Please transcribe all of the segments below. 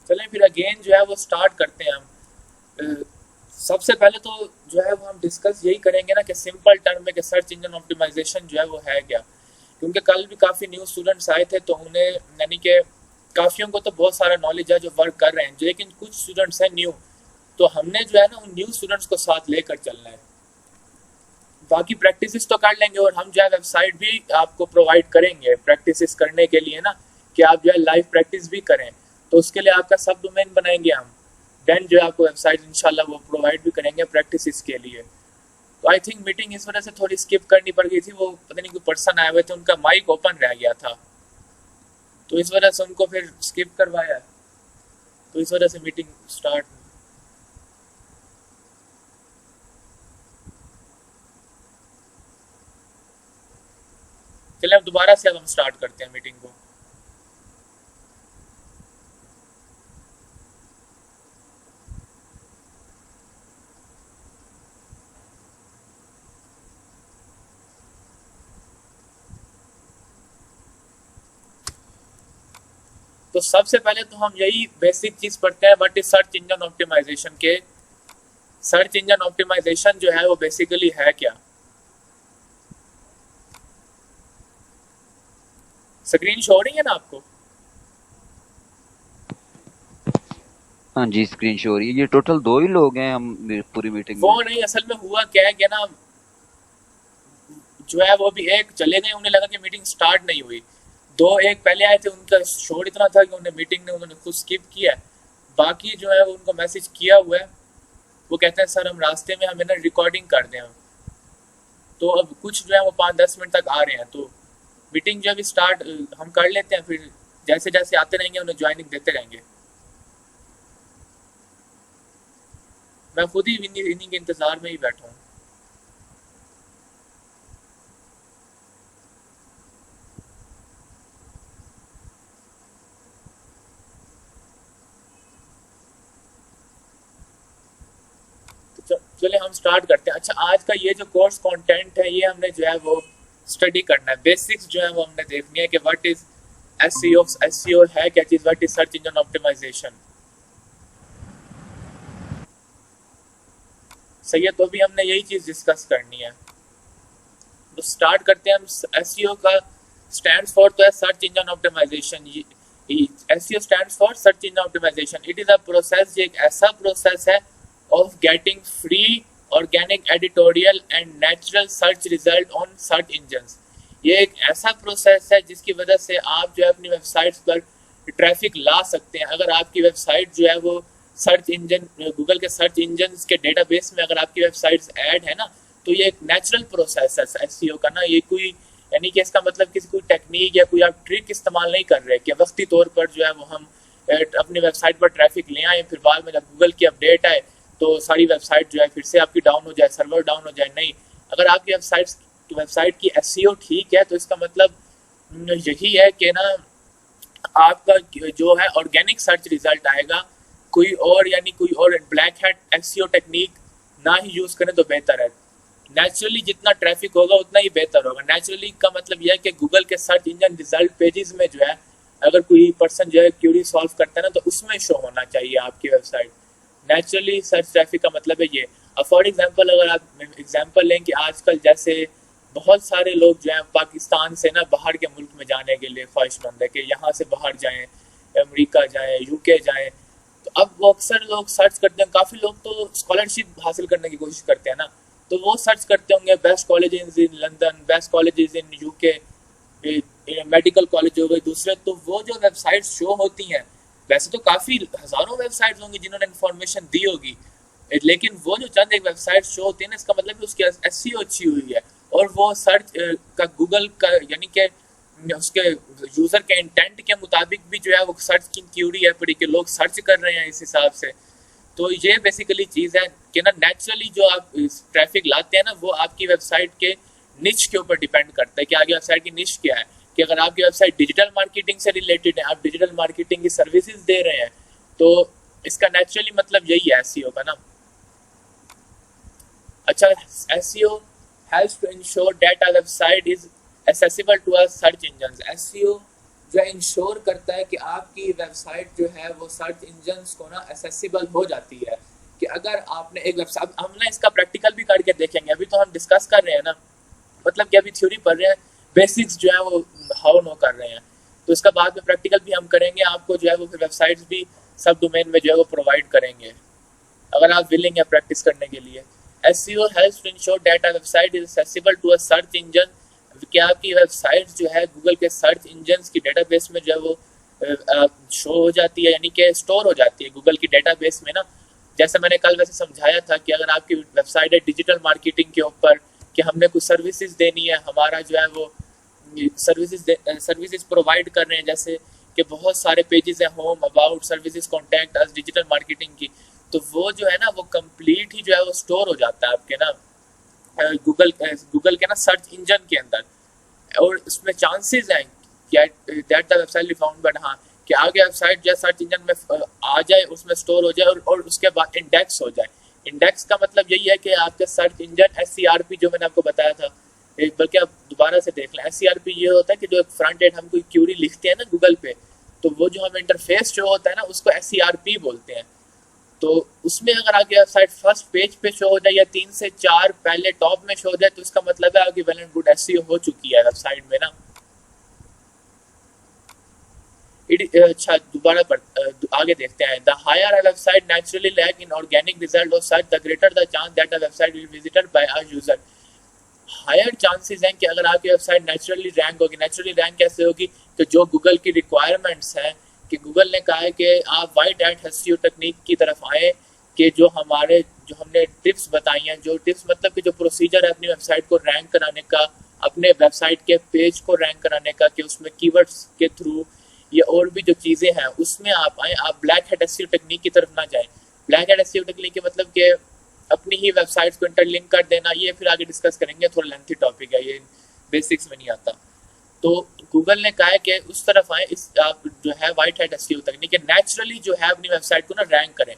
चलें फिर अगेन जो है वो स्टार्ट करते हैं हम। सबसे पहले तो जो है वो हम डिस्कस यही करेंगे ना कि सिंपल टर्म में कि सर्च इंजन ऑप्टिमाइजेशन जो है वो है क्या। क्योंकि कल भी काफ़ी न्यू स्टूडेंट्स आए थे तो उन्हें यानी कि काफ़ियों को तो बहुत सारा नॉलेज है जो वर्क कर रहे हैं, लेकिन कुछ स्टूडेंट्स हैं न्यू, तो हमने जो है ना उन न्यू स्टूडेंट्स को साथ लेकर चलना है। बाकी प्रैक्टिस तो कर लेंगे और हम जो है वेबसाइट भी आपको प्रोवाइड करेंगे प्रैक्टिस करने के लिए ना, कि आप जो है लाइव प्रैक्टिस भी करें। तो उसके लिए आपका सब डोमेन बनाएंगे हम, देन जो है आपको वेबसाइट इंशाल्लाह वो प्रोवाइड भी करेंगे प्रैक्टिस के लिए। तो आई थिंक मीटिंग इस वजह से थोड़ी स्किप करनी पड़ गई थी, वो पता नहीं कोई पर्सन आए हुए थे, उनका माइक ओपन रह गया था, तो इस वजह से उनको फिर स्किप करवाया, तो इस वजह से मीटिंग स्टार्ट। चलिए अब दोबारा से अब हम स्टार्ट करते हैं मीटिंग को। तो सबसे पहले तो हम यही बेसिक चीज पढ़ते हैं, what is search engine optimisation के। सर्च इंजन ऑप्टिमाइजेशन जो है वो बेसिकली है क्या। स्क्रीन शो हो रही है ना आपको। हाँ जी, स्क्रीन शो हो रही है। ये टोटल 2 ही लोग हैं हम पूरी मीटिंग वो में। नहीं, असल में हुआ क्या है कि ना जो है वो भी एक चले गए, उन्हें लगा कि मीटिंग स्टार्ट नहीं हुई। दो एक पहले आए थे, उनका शोर इतना था कि उन्हें मीटिंग ने उन्होंने खुद स्किप किया है। बाकी जो है उनको मैसेज किया हुआ है, वो कहते हैं सर हम रास्ते में हमें ना रिकॉर्डिंग कर दें। तो अब कुछ जो है वो 5-10 मिनट तक आ रहे हैं, तो मीटिंग जो है स्टार्ट हम कर लेते हैं, फिर जैसे जैसे आते रहेंगे उन्हें ज्वाइनिंग देते रहेंगे। मैं खुद ही इन्हीं के इंतजार में ही बैठा हूँ। तो चलिए हम स्टार्ट करते हैं। अच्छा, आज का ये जो कोर्स कंटेंट है ये हमने जो है वो स्टडी करना है, बेसिक्स जो है वो हमने देखनी है कि व्हाट इज एसईओ। एसईओ है क्या चीज, what is search engine optimisation. सही है, तो भी हमने यही चीज डिस्कस करनी है। तो स्टार्ट करते हैं हम। एसईओ का स्टैंड्स फॉर तो है search engine optimisation. SEO stands for search engine optimisation. It is a process, ये एक ऐसा प्रोसेस है of getting free organic editorial and natural search result on search engines. ये एक ऐसा प्रोसेस है जिसकी वजह से आप जो है अपनी वेबसाइट्स पर ट्रैफिक ला सकते हैं। अगर आपकी वेबसाइट जो है वो सर्च इंजन गूगल के सर्च इंजन के डेटाबेस में अगर आपकी वेबसाइट्स ऐड है ना, तो ये एक नेचुरल प्रोसेस है एसईओ का ना। ये कोई यानी कि इसका मतलब किसी कोई टेक्निक या कोई आप ट्रिक इस्तेमाल नहीं कर रहे कि वक्ती तौर पर जो है वो हम अपनी वेबसाइट पर ट्रैफिक ले आए, फिर बाद में जब गूगल की अपडेट आए तो सारी वेबसाइट जो है फिर से आपकी डाउन हो जाए, सर्वर डाउन हो जाए। नहीं, अगर आपकी वेबसाइट की एसईओ ठीक है तो इसका मतलब यही है कि ना आपका जो है ऑर्गेनिक सर्च रिजल्ट आएगा। कोई और यानी कोई और ब्लैक हैट एसईओ टेक्निक ना ही यूज करें तो बेहतर है। नेचुरली जितना ट्रैफिक होगा उतना ही बेहतर होगा। नेचुरली का मतलब यह है कि गूगल के सर्च इंजन रिजल्ट पेजेस में जो है अगर कोई पर्सन जो है क्यूरी सॉल्व करता है ना, तो उसमें शो होना चाहिए आपकी वेबसाइट। नेचुरली सर्च ट्रैफिक का मतलब है ये। अब फॉर एग्जांपल अगर आप एग्जांपल लें कि आजकल जैसे बहुत सारे लोग जो हैं पाकिस्तान से ना बाहर के मुल्क में जाने के लिए ख्वाहिशमंद है कि यहाँ से बाहर जाएं, अमेरिका जाएं, यूके जाएं। तो अब वो अक्सर लोग सर्च करते हैं, काफ़ी लोग तो स्कॉलरशिप हासिल करने की कोशिश करते हैं ना, तो वो सर्च करते होंगे best colleges in London, best colleges in UK, medical college हो गए दूसरे। तो वो जो वेबसाइट शो होती हैं, वैसे तो काफ़ी हज़ारों वेबसाइट्स होंगी जिन्होंने इन्फॉर्मेशन दी होगी, लेकिन वो जो चंद एक वेबसाइट शो होती है ना, इसका मतलब उसकी एसईओ अच्छी हुई है और वो सर्च का गूगल का यानी कि उसके यूज़र के इंटेंट के मुताबिक भी जो है वो सर्च की क्यूरी है पड़ी कि लोग सर्च कर रहे हैं इस हिसाब से। तो ये बेसिकली चीज़ है कि ना नेचुरली जो आप ट्रैफिक लाते हैं ना, वो आपकी वेबसाइट के निच के ऊपर डिपेंड करता है कि आपकी वेबसाइट की निच क्या है। कि अगर आपकी वेबसाइट डिजिटल मार्केटिंग से रिलेटेड है, आप डिजिटल मार्केटिंग की सर्विसेज दे रहे हैं, तो इसका नेचुरली मतलब यही है एसईओ का ना। अच्छा, SEO helps to ensure that a website is accessible to a search engines। SEO जो है इंश्योर करता है कि आपकी वेबसाइट जो है वो सर्च इंजन्स को ना एक्सेसिबल हो जाती है। कि अगर आपने एक वेबसाइट, हम ना इसका प्रैक्टिकल भी करके देखेंगे, अभी तो हम डिस्कस कर रहे हैं ना, मतलब कि अभी थ्योरी पढ़ रहे हैं, बेसिक्स जो है वो हाउ नो कर रहे हैं, तो इसका बाद में प्रैक्टिकल भी हम करेंगे, आपको जो है वो फिर वेबसाइट्स भी सब डोमेन में जो है वो प्रोवाइड करेंगे अगर आप विलिंग है प्रैक्टिस करने के लिए। SEO helps to ensure that a website is accessible to a search engine, कि आपकी वेबसाइट जो है गूगल के सर्च इंजन की डेटाबेस में जो है वो शो हो जाती है, यानी कि स्टोर हो जाती है गूगल की डेटाबेस में ना। जैसे मैंने कल वैसे समझाया था कि अगर आपकी वेबसाइट है डिजिटल मार्केटिंग के ऊपर, कि हमने कुछ सर्विसेज देनी है, हमारा जो है वो सर्विसेज प्रोवाइड कर रहे हैं, जैसे कि बहुत सारे पेजेस हैं, home, about, services, contact us, digital marketing की, तो वो जो है ना वो कंप्लीट ही जो है वो स्टोर हो जाता है आपके ना गूगल के ना सर्च इंजन के अंदर। और इसमें चांसेस हैं that the website found, but हाँ कि आगे वेबसाइट जो है सर्च इंजन में आ जाए, उसमें स्टोर हो जाए और उसके बाद इंडेक्स हो जाए। इंडेक्स का मतलब यही है कि आपके सर्च इंजन SCRP जो मैंने आपको बताया था, एक बल्कि आप दोबारा से देख लें, SCRP ये होता है कि जो फ्रंट एंड हम कोई क्यूरी लिखते हैं ना गूगल पे, तो वो जो हमें इंटरफेस जो होता है ना उसको SCRP बोलते हैं। तो उसमें अगर आपकी वेबसाइट फर्स्ट पेज पे शो हो जाए या 3 से 4 पहले टॉप में शो हो जाए, तो इसका मतलब है आपकी वेल एंड गुड SEO हो चुकी है वेबसाइट में ना। अच्छा दोबारा आगे देखते हैं। The higher a website naturally lack in organic result और search, the greater the chance that a website will visited by a user. Higher chances हैं कि अगर आपकी वेबसाइट नेचुरली रैंक होगी। नेचुरली रैंक कैसे होगी? कि जो गूगल की रिक्वायरमेंट्स हैं, कि गूगल ने कहा है कि आप वाइट हैट एसईओ टेक्निक की तरफ आए, कि जो हमने टिप्स बताई हैं, जो टिप्स मतलब कि जो प्रोसीजर है अपनी वेबसाइट को रैंक कराने का, अपने वेबसाइट के पेज को रैंक कराने का, कि उसमें कीवर्ड्स के थ्रू या और भी जो चीज़ें हैं उसमें आप आए, आप ब्लैक हैट एसईओ टेक्निक की तरफ ना जाएं। ब्लैक हैट एसईओ टेक्निक के मतलब कि अपनी ही वेबसाइट्स को इंटरलिंक कर देना, ये फिर आगे डिस्कस करेंगे, थोड़ा लेंथी टॉपिक है ये, बेसिक्स में नहीं आता। तो गूगल ने कहा है कि उस तरफ आए, इस आप जो है वाइट हैट एसईओ तकनीक नेचुरली जो है अपनी वेबसाइट को ना रैंक करें,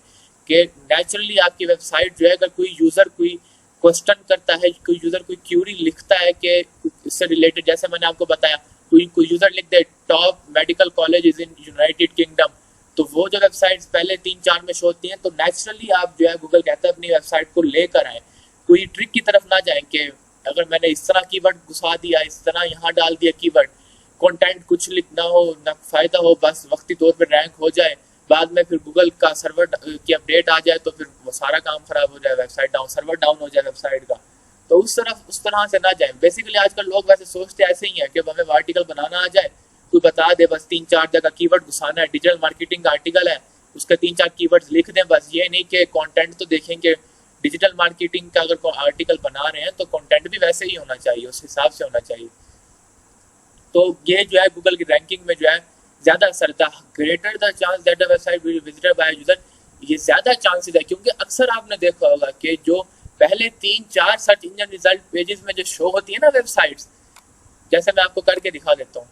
कि नेचुरली आपकी वेबसाइट जो है, अगर कोई यूजर कोई क्वेश्चन करता है, कोई यूजर कोई क्यूरी लिखता है कि इससे रिलेटेड, जैसे मैंने आपको बताया, कोई यूजर लिख दे top medical college in United Kingdom, तो वो जो वेबसाइट्स पहले 3-4 में शो होती हैं, तो नेचुरली आप जो है गूगल कहता है अपनी वेबसाइट को लेकर आए, कोई ट्रिक की तरफ ना जाएं कि अगर मैंने इस तरह कीवर्ड घुसा दिया, इस तरह यहाँ डाल दिया कीवर्ड, कंटेंट कुछ लिखना हो ना फायदा हो, बस वक्ती तौर पर रैंक हो जाए, बाद में फिर गूगल का सर्वर की अपडेट आ जाए तो फिर वो सारा काम खराब हो जाए, वेबसाइट डाउन, सर्वर डाउन हो जाए वेबसाइट का। तो उस तरह से ना जाए। बेसिकली आजकल लोग वैसे सोचते ऐसे ही है कि हमें आर्टिकल बनाना आ जाए, तू बता दे, बस 3-4 जगह कीवर्ड घुसाना है, डिजिटल मार्केटिंग का आर्टिकल है, उसके 3-4 कीवर्ड्स लिख दें बस। ये नहीं कि कंटेंट तो देखेंगे, डिजिटल मार्केटिंग का अगर आर्टिकल बना रहे हैं तो कंटेंट भी वैसे ही होना चाहिए, उस हिसाब से होना चाहिए। तो ये जो है गूगल की रैंकिंग में जो है ज्यादा असर था। Greater the chance that the website will be visited by user, ये ज्यादा चांसेस है, क्योंकि अक्सर आपने देखा होगा कि जो पहले 3-4 सर्च इंजन रिजल्ट पेजेस में जो शो होती है ना वेबसाइट्स, जैसे मैं आपको करके दिखा देता हूँ।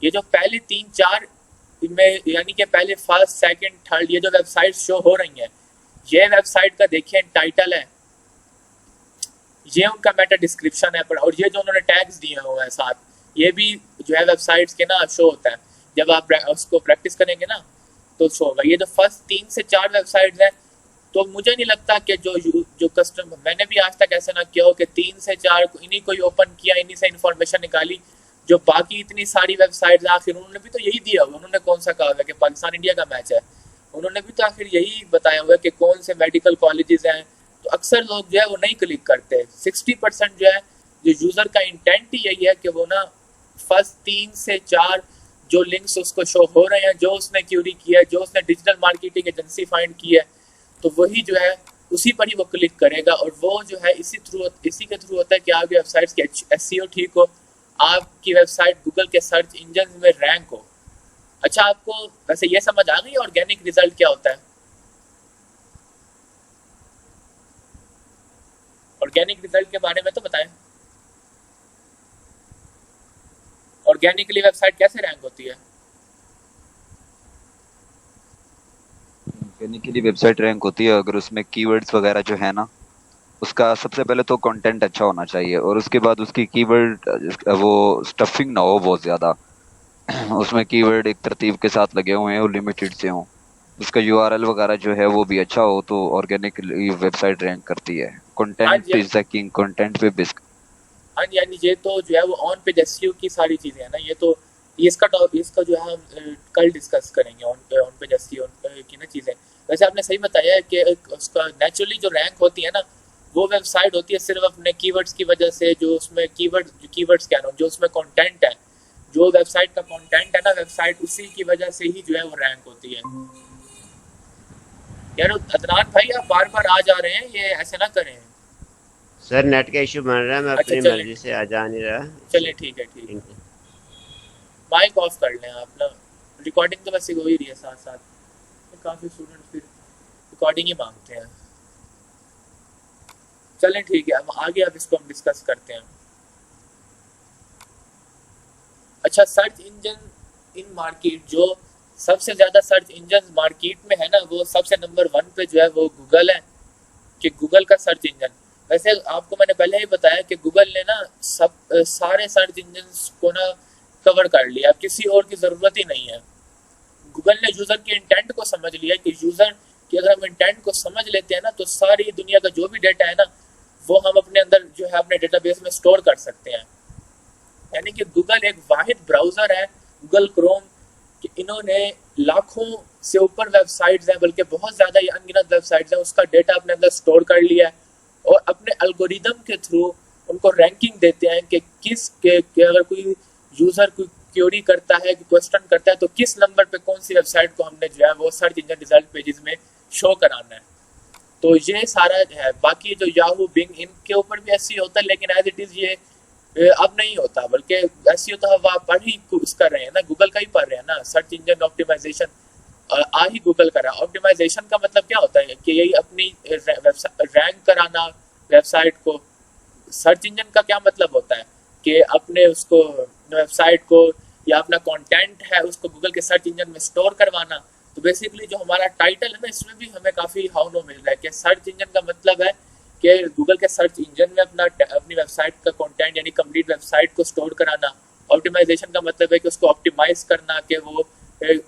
ये जो पहले 3-4 में, यानी कि पहले फर्स्ट, सेकंड, थर्ड, ये जो वेबसाइट शो हो रही हैं, ये वेबसाइट का देखिए टाइटल है, ये उनका मेटा डिस्क्रिप्शन है, और ये जो उन्होंने टैग्स दिए हुए हैं साथ, ये भी जो है वेबसाइट्स के ना शो होता है। जब आप उसको प्रैक्टिस करेंगे ना तो शो होगा। ये जो फर्स्ट 3 से 4 वेबसाइट्स हैं, तो मुझे नहीं लगता कि जो कस्टमर, मैंने भी आज तक ऐसा ना किया हो कि 3 से 4 इन्हीं को ही ओपन किया, इन्हीं से इन्फॉर्मेशन निकाली। जो बाकी इतनी सारी वेबसाइट्स, आखिर उन्होंने भी तो यही दिया हुआ, उन्होंने कौन सा कहा हुआ कि पाकिस्तान इंडिया का मैच है, उन्होंने भी तो आखिर यही बताया हुआ कि कौन से मेडिकल कॉलेजेस हैं। तो अक्सर लोग जो है वो नहीं क्लिक करते। 60% जो है, जो यूजर का इंटेंट ही यही है कि वो ना फर्स्ट 3 से 4 जो लिंक्स उसको शो हो रहे हैं, जो उसने क्यूरी किया है, जो उसने डिजिटल मार्केटिंग एजेंसी फाइंड की है, तो वही जो है उसी पर ही वो क्लिक करेगा। और वो जो है इसी के थ्रू होता है कि आपकी वेबसाइट की एसईओ ठीक हो, आपकी वेबसाइट गूगल के सर्च इंजन में रैंक हो। अच्छा, आपको वैसे ये समझ आ गई ऑर्गेनिक रिजल्ट क्या होता है? ऑर्गेनिक रिजल्ट के बारे में तो बताएं। ऑर्गेनिकली वेबसाइट कैसे रैंक होती है? ऑर्गेनिकली वेबसाइट रैंक होती है अगर उसमें कीवर्ड्स वगैरह जो है ना, उसका सबसे पहले तो कंटेंट अच्छा होना चाहिए, और उसके बाद उसकी कीवर्ड वो स्टफिंग ना हो बहुत ज्यादा। उसमें कीवर्ड एक तरतीब के साथ लगे हुए हैं और लिमिटेड से हों। उसका यूआरएल वगैरह जो है वो भी अच्छा हो तो ऑर्गेनिकली वेबसाइट रैंक करती है। हाँ कंटेंट जी, हाँ इज द किंग, कंटेंट पे बेस। हाँ जी, हाँ जी, ये तो जो है वो ऑन पेज एसईओ की सारी चीज़ें हैं ना, ये तो ये इसका जो है हम कल डिस्कस करेंगे ऑन पेज एसईओ की ना चीज़ें। वैसे आपने सही बताया है कि उसका नेचुरली जो रैंक होती है ना, वो वेबसाइट होती है सिर्फ अपने कीवर्ड्स की वजह से, जो उसमें कीवर्ड्स क्या ना, जो उसमें कंटेंट है, जो वेबसाइट का कंटेंट है ना, वेबसाइट उसी की वजह से ही जो है वो रैंक होती है। यार अदनान भाई, आप बार बार आ जा रहे हैं, ये ऐसे ना करें। सर नेट का इशू बन रहा है, मैं अच्छा अपनी चलें, मर्जी से आ जा नहीं रहा। चलें ठीक है, ठीक है। ठीक है। माइक ऑफ कर लें आप ना, रिकॉर्डिंग तो वैसे हो ही रही है साथ साथ, काफ़ी स्टूडेंट फिर रिकॉर्डिंग ही मांगते हैं। चलें ठीक है, अब आगे अब इसको हम डिस्कस करते हैं। अच्छा, सर्च इंजन इन मार्केट, जो सबसे ज़्यादा सर्च इंजन मार्केट में है ना, वो सबसे नंबर 1 पे जो है वो गूगल है, कि गूगल का सर्च इंजन। वैसे आपको मैंने पहले ही बताया कि गूगल ने ना सारे सर्च इंजन को ना कवर कर लिया, अब किसी और की ज़रूरत ही नहीं है। गूगल ने यूज़र के इंटेंट को समझ लिया कि यूज़र की अगर हम इंटेंट को समझ लेते हैं ना, तो सारी दुनिया का जो भी डाटा है ना, वो हम अपने अंदर जो है अपने डेटाबेस में स्टोर कर सकते हैं। यानी कि गूगल एक वाहिद ब्राउज़र है, गूगल क्रोम, कि इन्होंने लाखों से ऊपर वेबसाइट्स हैं, बल्कि बहुत ज़्यादा ये अनगिनत वेबसाइट्स हैं, उसका डेटा अपने अंदर स्टोर कर लिया है, और अपने एल्गोरिदम के थ्रू उनको रैंकिंग देते हैं कि अगर कोई यूज़र कोई क्वेरी करता है, क्वेश्चन करता है, तो किस नंबर पे कौन सी वेबसाइट को हमने जो है वो सर्च इंजन रिजल्ट पेजेस में शो कराना है। तो ये सारा है। बाकी जो याहू, बिंग, इनके ऊपर भी ऐसे ही होता है, लेकिन एज इट इज़ ये अब नहीं होता, बल्कि ऐसे होता है, आप पढ़ ही कुछ कर रहे हैं ना, गूगल का ही पढ़ रहे हैं ना, सर्च इंजन ऑप्टिमाइजेशन आ ही गूगल का रहा। ऑप्टिमाइजेशन का मतलब क्या होता है कि यही अपनी रैंक कराना वेबसाइट को। सर्च इंजन का क्या मतलब होता है कि अपने उसको वेबसाइट को या अपना कंटेंट है उसको गूगल के सर्च इंजन में स्टोर करवाना। तो बेसिकली जो हमारा टाइटल है ना, इसमें भी हमें काफ़ी हाउनो मिल रहा है कि सर्च इंजन का मतलब है कि गूगल के सर्च इंजन में अपनी वेबसाइट का कंटेंट यानी कंप्लीट वेबसाइट को स्टोर कराना। ऑप्टिमाइजेशन का मतलब है कि उसको ऑप्टिमाइज करना, कि वो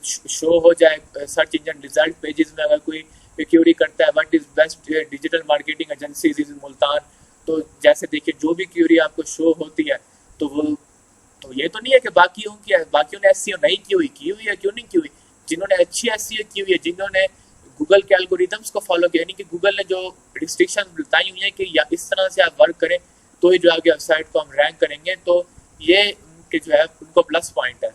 शो हो जाए सर्च इंजन रिजल्ट पेजेस में। अगर कोई क्यूरी करता है what is best digital marketing agencies in Multan, तो जैसे देखिए जो भी क्यूरी आपको शो होती है, तो वो तो ये तो नहीं है कि बाकियों ने एसईओ नहीं की हुई है, क्यों नहीं की हुई। जिन्होंने अच्छी एसईओ की हुई है, जिन्होंने गूगल के एल्गोरिदम्स को फॉलो किया, यानी कि गूगल ने जो रिस्ट्रिक्शन बताई हुई है कि या इस तरह से आप वर्क करें तो ही जो आगे वेबसाइट को हम रैंक करेंगे, तो ये कि जो है उनको प्लस पॉइंट है।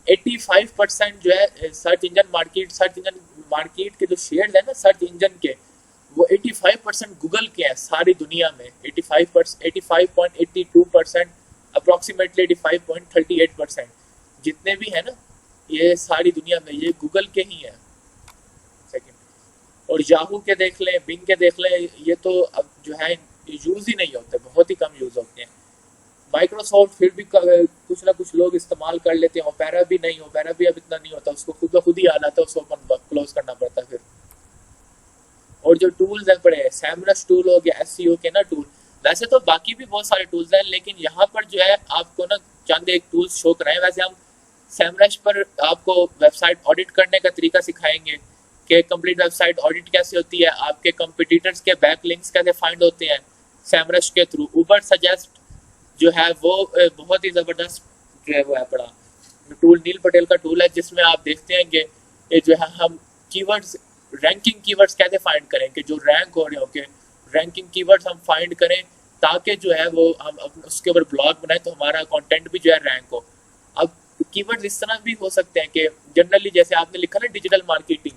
85% जो है सर्च इंजन मार्केट के जो शेयर है ना सर्च इंजन के, वो 85% गूगल के हैं सारी दुनिया में। 85.82%, अप्रोक्सीमेटली 85.38% जितने भी है ना, ये सारी दुनिया में ये गूगल के ही हैं। सेकंड, और याहू के देख लें, बिंग के देख लें, ये तो अब जो है यूज ही नहीं होते, बहुत ही कम यूज होते हैं। माइक्रोसॉफ्ट फिर भी कुछ ना कुछ लोग इस्तेमाल कर लेते हैं। ओपेरा भी नहीं, ओपेरा भी अब इतना नहीं होता, उसको खुद ब खुद ही याद आता है, उसको ओपन क्लोज करना पड़ता है फिर। और जो टूल्स है बड़े, सैमरस टूल हो गया, एसईओ के ना टूल, वैसे तो बाकी भी बहुत सारे टूल्स हैं, लेकिन यहाँ पर जो है आपको ना चंद एक टूल्स शो कराएं। वैसे हम सैमरस पर आपको वेबसाइट ऑडिट करने का तरीका सिखाएंगे कि कंप्लीट वेबसाइट ऑडिट कैसे होती है, आपके कंपिटिटर्स के बैक लिंक्स कैसे फाइंड होते हैं सैमरस के थ्रू। उबर सजेस्ट जो है वो बहुत ही ज़बरदस्त जो है वो है पड़ा टूल, नील पटेल का टूल है, जिसमें आप देखते हैं कि ये जो है हम कीवर्ड्स, रैंकिंग कीवर्ड्स कैसे फाइंड करें कि जो रैंक हो रहे हो, कि रैंकिंग कीवर्ड्स हम फाइंड करें ताकि जो है वो हम उसके ऊपर ब्लॉग बनाए तो हमारा कंटेंट भी जो है रैंक हो। अब कीवर्ड्स इस तरह भी हो सकते हैं कि जनरली जैसे आपने लिखा ना डिजिटल मार्केटिंग,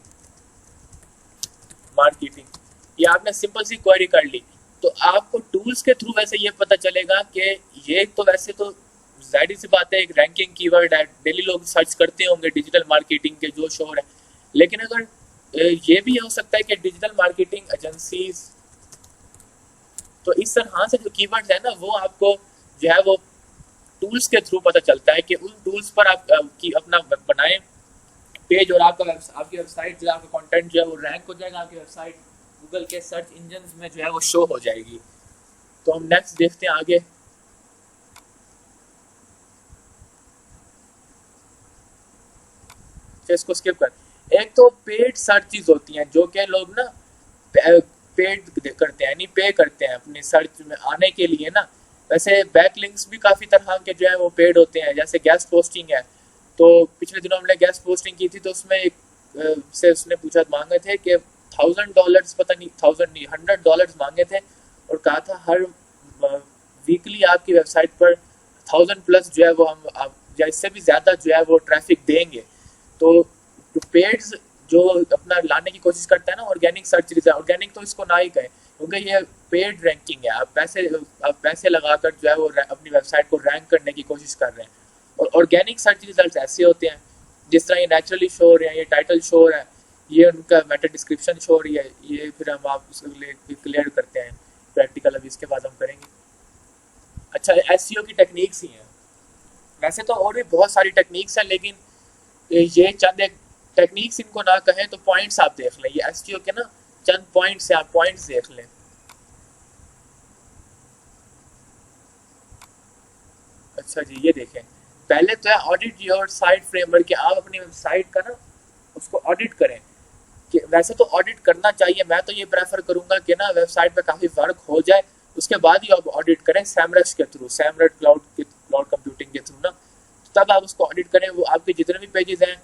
ये आपने सिंपल सी क्वेरी कर ली, तो आपको टूल्स के थ्रू वैसे ये पता चलेगा कि ये तो वैसे तो जाहिर सी बात है एक रैंकिंग कीवर्ड है, डेली लोग सर्च करते होंगे डिजिटल मार्केटिंग के जो शोर है। लेकिन अगर ये भी हो सकता है कि डिजिटल मार्केटिंग एजेंसीज, तो इस तरह से जो कीवर्ड्स है ना वो आपको जो है वो टूल्स के थ्रू पता चलता है कि उन टूल्स पर आप की अपना बनाएं पेज और आपकी वेबसाइट जो है, आपका कंटेंट जो है वो रैंक हो जाएगा, आपकी वेबसाइट गूगल के सर्च इंजन में जो है वो शो हो जाएगी। तो हम नेक्स्ट देखते हैं आगे। इसको स्किप कर। एक तो पेड सर्चेज होती हैं जो कि लोग ना पेड करते हैं, यानी पे करते हैं अपनी सर्च में आने के लिए ना। वैसे बैकलिंक्स भी काफ़ी तरह के जो है वो पेड होते हैं, जैसे गेस्ट पोस्टिंग है। तो पिछले दिनों हमने गेस्ट पोस्टिंग की थी, तो उसमें एक से उसने पूछा मांगे थे कि $1000, पता नहीं 1000 नहीं $100 मांगे थे, और कहा था हर वीकली आपकी वेबसाइट पर 1000+ जो है वो हम या इससे भी ज़्यादा जो है वो ट्रैफिक देंगे। तो पेड्स जो अपना लाने की कोशिश करता है ना, ऑर्गेनिक सर्च रिजल्ट, ऑर्गेनिक तो इसको ना ही कहें क्योंकि ये पेड रैंकिंग है। आप पैसे लगाकर जो है वो अपनी वेबसाइट को रैंक करने की कोशिश कर रहे हैं। और ऑर्गेनिक सर्च रिजल्ट ऐसे होते हैं जिस तरह ये नेचुरली शो हो रहे हैं, ये टाइटल शो हो रहा है, ये उनका मेटा डिस्क्रिप्शन शो हो रही है, ये फिर हम आप उसको क्लियर करते हैं प्रैक्टिकल, अभी इसके बाद हम करेंगे। अच्छा, एसईओ की टेक्निक्स ही हैं। वैसे तो और भी बहुत सारी टेक्निक्स हैं, लेकिन ये चंद एक टेक्निक्स इनको ना कहें तो पॉइंट्स आप देख लें। ये एसईओ के ना चंद पॉइंट्स हैं, आप पॉइंट्स देख लें। अच्छा जी, ये देखें। पहले तो है ऑडिट योर साइट फ्रेमवर्क, कि आप अपनी वेबसाइट का ना उसको ऑडिट करें। कि वैसे तो ऑडिट करना चाहिए, मैं तो ये प्रेफर करूंगा कि ना वेबसाइट पे काफ़ी वर्क हो जाए उसके बाद ही आप ऑडिट करें सैमरश के थ्रू, सैमरश क्लाउड कंप्यूटिंग के थ्रू ना। तब आप उसको ऑडिट करें, वो आपके जितने भी पेजेस हैं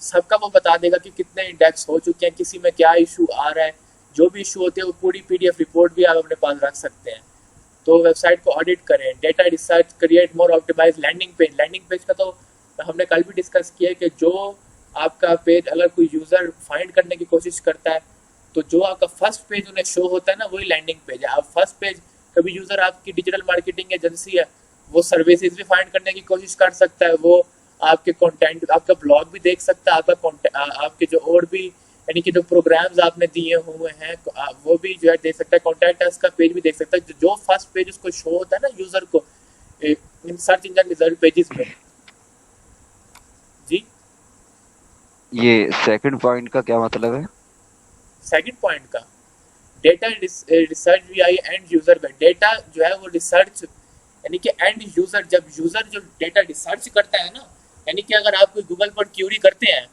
सबका वो बता देगा कि कितने इंडेक्स हो चुके हैं, किसी में क्या इशू आ रहा है। जो भी इशू होते हैं वो पूरी PDF रिपोर्ट भी आप अपने पास रख सकते हैं। तो वेबसाइट को ऑडिट करें। Data research, create more optimise landing page. Landing page का तो हमने कल भी डिस्कस किया कि जो आपका पेज अगर कोई यूज़र फाइंड करने की कोशिश करता है तो जो आपका फर्स्ट पेज उन्हें शो होता है ना, वही लैंडिंग पेज है। आप फर्स्ट पेज, कभी यूज़र आपकी डिजिटल मार्केटिंग एजेंसी है, वो सर्विसेज भी फाइंड करने की कोशिश कर सकता है, वो आपके कंटेंट, आपका ब्लॉग भी देख सकता है, आपके जो और भी यानी कि जो प्रोग्राम्स आपने दिए हुए हैं वो भी जो है देख सकता है, कॉन्टैक्ट अस का पेज भी देख सकता है। जो फर्स्ट पेज उसको शो होता है ना यूज़र को in search engine result pages में। जी, ये सेकंड पॉइंट का क्या मतलब है? सेकंड पॉइंट का data research via end user में। डेटा जो है वो रिसर्च यानी कि एंड यूजर, जब यूजर जो डेटा रिसर्च करता है ना, यानी कि अगर आप कोई गूगल पर क्यूरी करते हैं,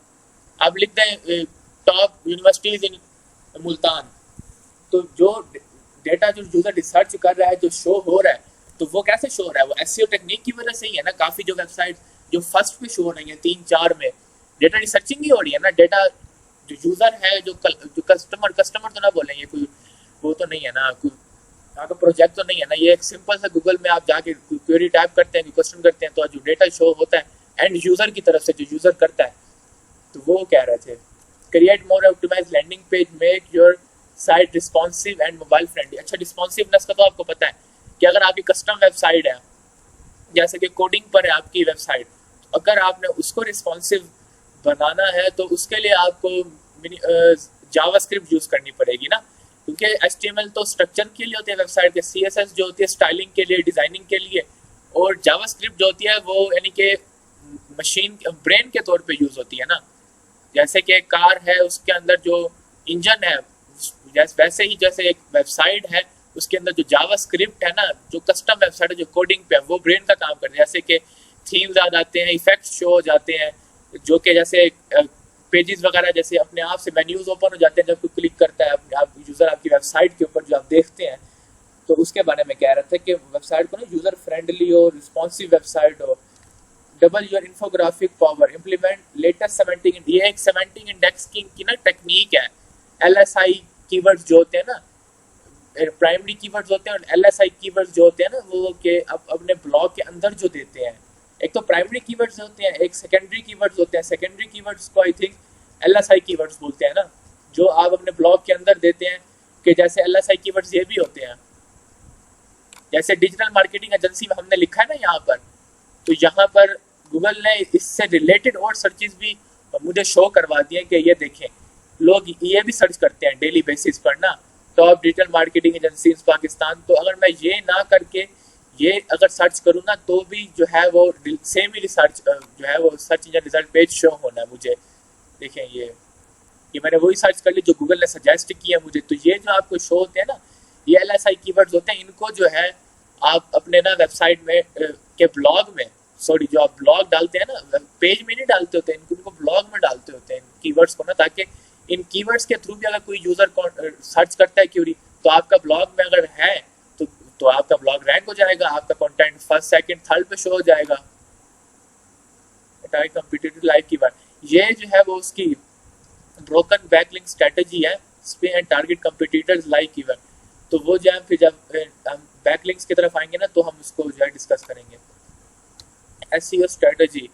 आप लिखते हैं टॉप यूनिवर्सिटीज इन मुल्तान, तो जो डेटा जो यूजर रिसर्च कर रहा है, जो शो हो रहा है, तो वो कैसे शो हो रहा है? वो एसईओ टेक्निक की वजह से ही है ना। काफ़ी जो वेबसाइट जो फर्स्ट पे शो हो रही है 3-4 में, डेटा रिसर्चिंग ही हो रही है ना। डेटा जो यूज़र है, जो कस्टमर तो ना बोलेंगे, कोई वो तो नहीं है ना, कोई आपका प्रोजेक्ट तो नहीं है ना। ये एक सिंपल सा गूगल में आप जाके क्वेरी टाइप करते हैं, क्वेश्चन करते हैं, तो जो डेटा शो होता है एंड यूज़र की तरफ से, जो यूज़र करता है, तो वो कह रहे थे create more optimise landing page, make your site responsive and mobile friendly. अच्छा, रिस्पॉन्सिवनेस का तो आपको पता है कि अगर आपकी कस्टम वेबसाइट है, जैसे कि कोडिंग पर है आपकी वेबसाइट, अगर आपने उसको रिस्पॉन्सिव बनाना है तो उसके लिए आपको जावास्क्रिप्ट यूज़ करनी पड़ेगी ना, क्योंकि HTML तो स्ट्रक्चर के लिए होती है वेबसाइट के, CSS जो होती है स्टाइलिंग के लिए, डिज़ाइनिंग के लिए, और जावास्क्रिप्ट जो होती है वो यानी कि मशीन ब्रेन के तौर पे यूज़ होती है ना। जैसे कि एक कार है, उसके अंदर जो इंजन है, वैसे ही जैसे एक वेबसाइट है उसके अंदर जो जावास्क्रिप्ट है ना, जो कस्टम वेबसाइट है, जो कोडिंग पे है, वो ब्रेन का काम करते हैं। जैसे कि थीम्स आ जाते हैं, इफेक्ट्स शो हो जाते हैं, जो कि जैसे पेजेस वगैरह जैसे अपने आप से मेन्यूज ओपन हो जाते हैं जब कोई क्लिक करता है आप यूज़र आपकी वेबसाइट के ऊपर जो आप देखते हैं। तो उसके बारे में कह रहे थे कि वेबसाइट को ना यूज़र फ्रेंडली हो, रिस्पॉन्सिव वेबसाइट हो। Double your infographic power, implement latest semantic, ये एक सेमेंटिक इंडेक्सिंग की ना टेक्निक है। LSI कीवर्ड्स जो होते हैं ना, प्राइमरी कीवर्ड्स होते हैं, और LSI कीवर्ड्स जो होते हैं ना, वो के अपने ब्लॉग के अंदर जो देते हैं, एक तो प्राइमरी कीवर्ड्स होते हैं, एक सेकेंडरी कीवर्ड्स होते हैं। सेकेंडरी कीवर्ड्स को आई थिंक LSI कीवर्ड्स बोलते हैं ना, जो आप अपने ब्लॉग के अंदर देते हैं। कि जैसे LSI कीवर्ड्स ये भी होते हैं, जैसे डिजिटल मार्केटिंग एजेंसी में हमने लिखा है ना यहाँ पर, तो यहाँ पर गूगल ने इससे रिलेटेड और सर्चेज भी मुझे शो करवा दिए कि ये देखें, लोग ये भी सर्च करते हैं डेली बेसिस पर ना, top digital marketing agency Pakistan. तो अगर मैं ये ना करके ये अगर सर्च करूँ ना, तो भी जो है वो सेम ही रिसर्च जो है वो search engine result page show होना है मुझे। देखें ये मैंने वही सर्च कर ली जो गूगल ने सजेस्ट किया मुझे। तो ये जो आपको शो होते हैं ना, ये LSI कीवर्ड्स होते हैं। इनको जो है आप अपने ना वेबसाइट में के ब्लॉग में, सॉरी जो आप ब्लॉग डालते हैं ना, पेज में नहीं डालते होते, इनको ब्लॉग में डालते होते हैं कीवर्ड्स को ना, ताकि इन कीवर्ड्स के थ्रू भी अगर कोई यूजर सर्च करता है क्यूरी, तो आपका ब्लॉग में अगर है तो आपका ब्लॉग रैंक हो जाएगा, आपका कंटेंट फर्स्ट सेकंड थर्ड पे शो हो जाएगा। टारगेट कॉम्पिटिटिव लाइव कीवर्ड, ये जो है वो उसकी ब्रोकन बैकलिंक स्ट्रेटजी है, spy and target competitors live keyword. तो वो जो है फिर जब हम बैकलिंक्स की तरफ आएंगे ना, तो हम उसको जो है डिस्कस करेंगे। SEO strategy,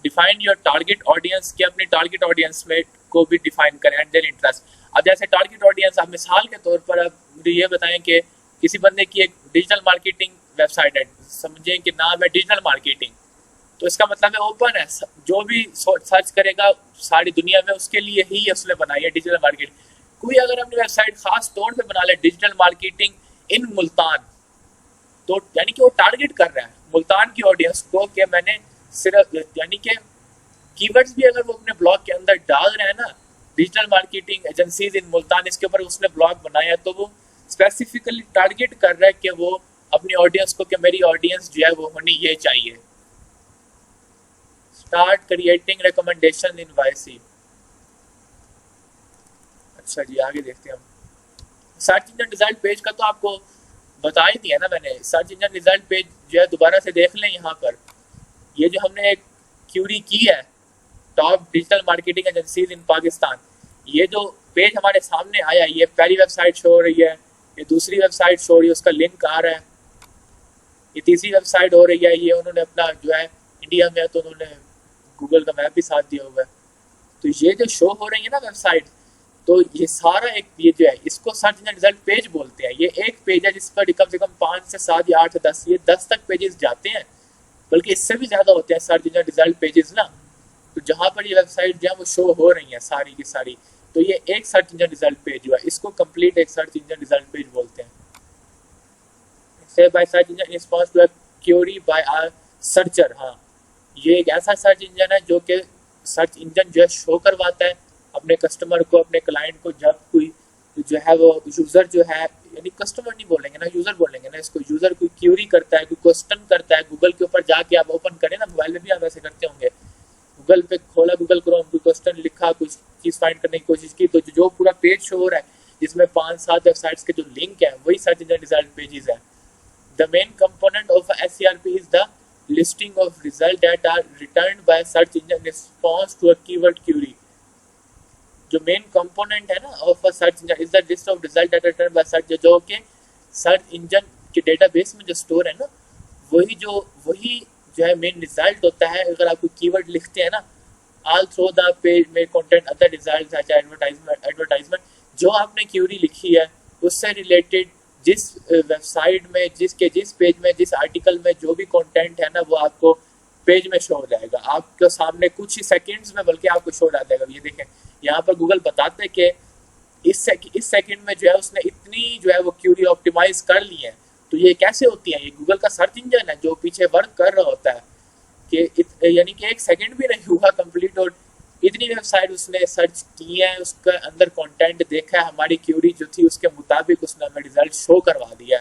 define your target audience, के अपने टारगेट ऑडियंस में को भी डिफाइन करें एंड देयर इंटरेस्ट। अब जैसे टारगेट ऑडियंस, आप मिसाल के तौर पर आप मुझे ये बताएं कि किसी बंदे की एक डिजिटल मार्केटिंग वेबसाइट है, समझें कि नाम है डिजिटल मार्केटिंग, तो इसका मतलब है ओपन है, जो भी सर्च करेगा सारी दुनिया में उसके लिए ही उसने बनाई है डिजिटल मार्केटिंग। कोई अगर अपनी वेबसाइट खास तौर पे बना ले डिजिटल मार्केटिंग इन मुल्तान, तो यानी कि वो टारगेट कर रहा है मुल्तान की ऑडियंस को, कि मैंने सिर्फ यानी कि कीवर्ड्स भी अगर वो अपने ब्लॉग के अंदर डाल रहे हैं ना, digital marketing agencies in Multan, इसके ऊपर उसने ब्लॉग बनाया, तो वो स्पेसिफिकली टारगेट कर रहा है कि वो अपनी ऑडियंस को, कि मेरी ऑडियंस जो है वो होनी ये चाहिए। Start creating recommendation in YC। अच्छा जी, आगे देखते हैं हम। सर्च इंजन रिजल्ट पेज का तो आपको बता ही दिया ना मैंने। सर्च इंजन रिजल्ट पेज जो है दोबारा से देख लें, यहाँ पर ये जो हमने एक क्यूरी की है, top digital marketing agencies in Pakistan, ये जो पेज हमारे सामने आया, ये पहली वेबसाइट शो हो रही है, ये दूसरी वेबसाइट शो हो रही है, उसका लिंक आ रहा है, ये तीसरी वेबसाइट हो रही है, ये उन्होंने अपना जो है इंडिया में है तो उन्होंने गूगल का मैप भी साथ दिया हुआ है। तो ये जो शो हो रही है ना वेबसाइट, तो ये सारा एक ये जो है इसको सर्च इंजन रिजल्ट पेज बोलते हैं। ये एक पेज है जिस पर कम से कम 5 से 7 या 8 से 10 ये 10 तक पेजेस जाते हैं, बल्कि इससे भी ज़्यादा होते हैं सर्च इंजन रिजल्ट पेजेस ना। तो जहाँ पर ये वेबसाइट जो है वो शो हो रही है सारी की सारी, तो ये एक सर्च इंजन रिजल्ट पेज हुआ, इसको कंप्लीट एक सर्च इंजन रिजल्ट पेज बोलते हैं। Save by search engine response to a query by a searcher. हाँ, ये एक ऐसा सर्च इंजन है जो कि सर्च इंजन जो है शो करवाता है अपने कस्टमर को, अपने क्लाइंट को, जब कोई जो है वो यूज़र जो है, यानी कस्टमर नहीं बोलेंगे ना, यूज़र बोलेंगे ना इसको, यूज़र कोई क्यूरी करता है, कोई क्वेश्चन करता है, गूगल के ऊपर जाके आप ओपन करें ना, मोबाइल में भी आप ऐसे करते होंगे, गूगल पे खोला, गूगल क्रोम, कोई क्वेश्चन लिखा, कुछ चीज़ फाइंड करने की कोशिश की, तो जो पूरा पेज शो हो रहा है जिसमें 5-7 वेबसाइट्स के जो लिंक है, वही सर्च इंजन रिजल्ट पेजेस है। The main component of SERP is the listing of results that are returned by search engine response to a keyword query। जो मेन कंपोनेंट है ना of a search engine is the list of result that are return by search, जो कि search engine के database में जो store है ना, वही जो है मेन रिजल्ट होता है। अगर आप कोई कीवर्ड लिखते हैं ना, ऑल थ्रू द पेज में कंटेंट अदर रिजल्ट्स सच एडवर्टाइजमेंट, जो आपने क्यूरी लिखी है उससे रिलेटेड जिस वेबसाइट में, जिस पेज में, जिस आर्टिकल में जो भी कंटेंट है ना, वो आपको पेज में शो हो जाएगा आपके सामने कुछ ही सेकंड्स में, बल्कि आपको शो हो जाएगा। ये देखें यहाँ पर गूगल बताते हैं कि इस सेकंड में जो है उसने इतनी जो है वो क्यूरी ऑप्टिमाइज कर ली है। तो ये कैसे होती है? ये गूगल का सर्च इंजन है जो पीछे वर्क कर रहा होता है, कि यानी कि एक सेकंड भी नहीं हुआ कंप्लीट और इतनी वेबसाइट उसने सर्च की है, उसका अंदर कंटेंट देखा है, हमारी क्यूरी जो थी उसके मुताबिक उसने हमें रिजल्ट शो करवा दिया।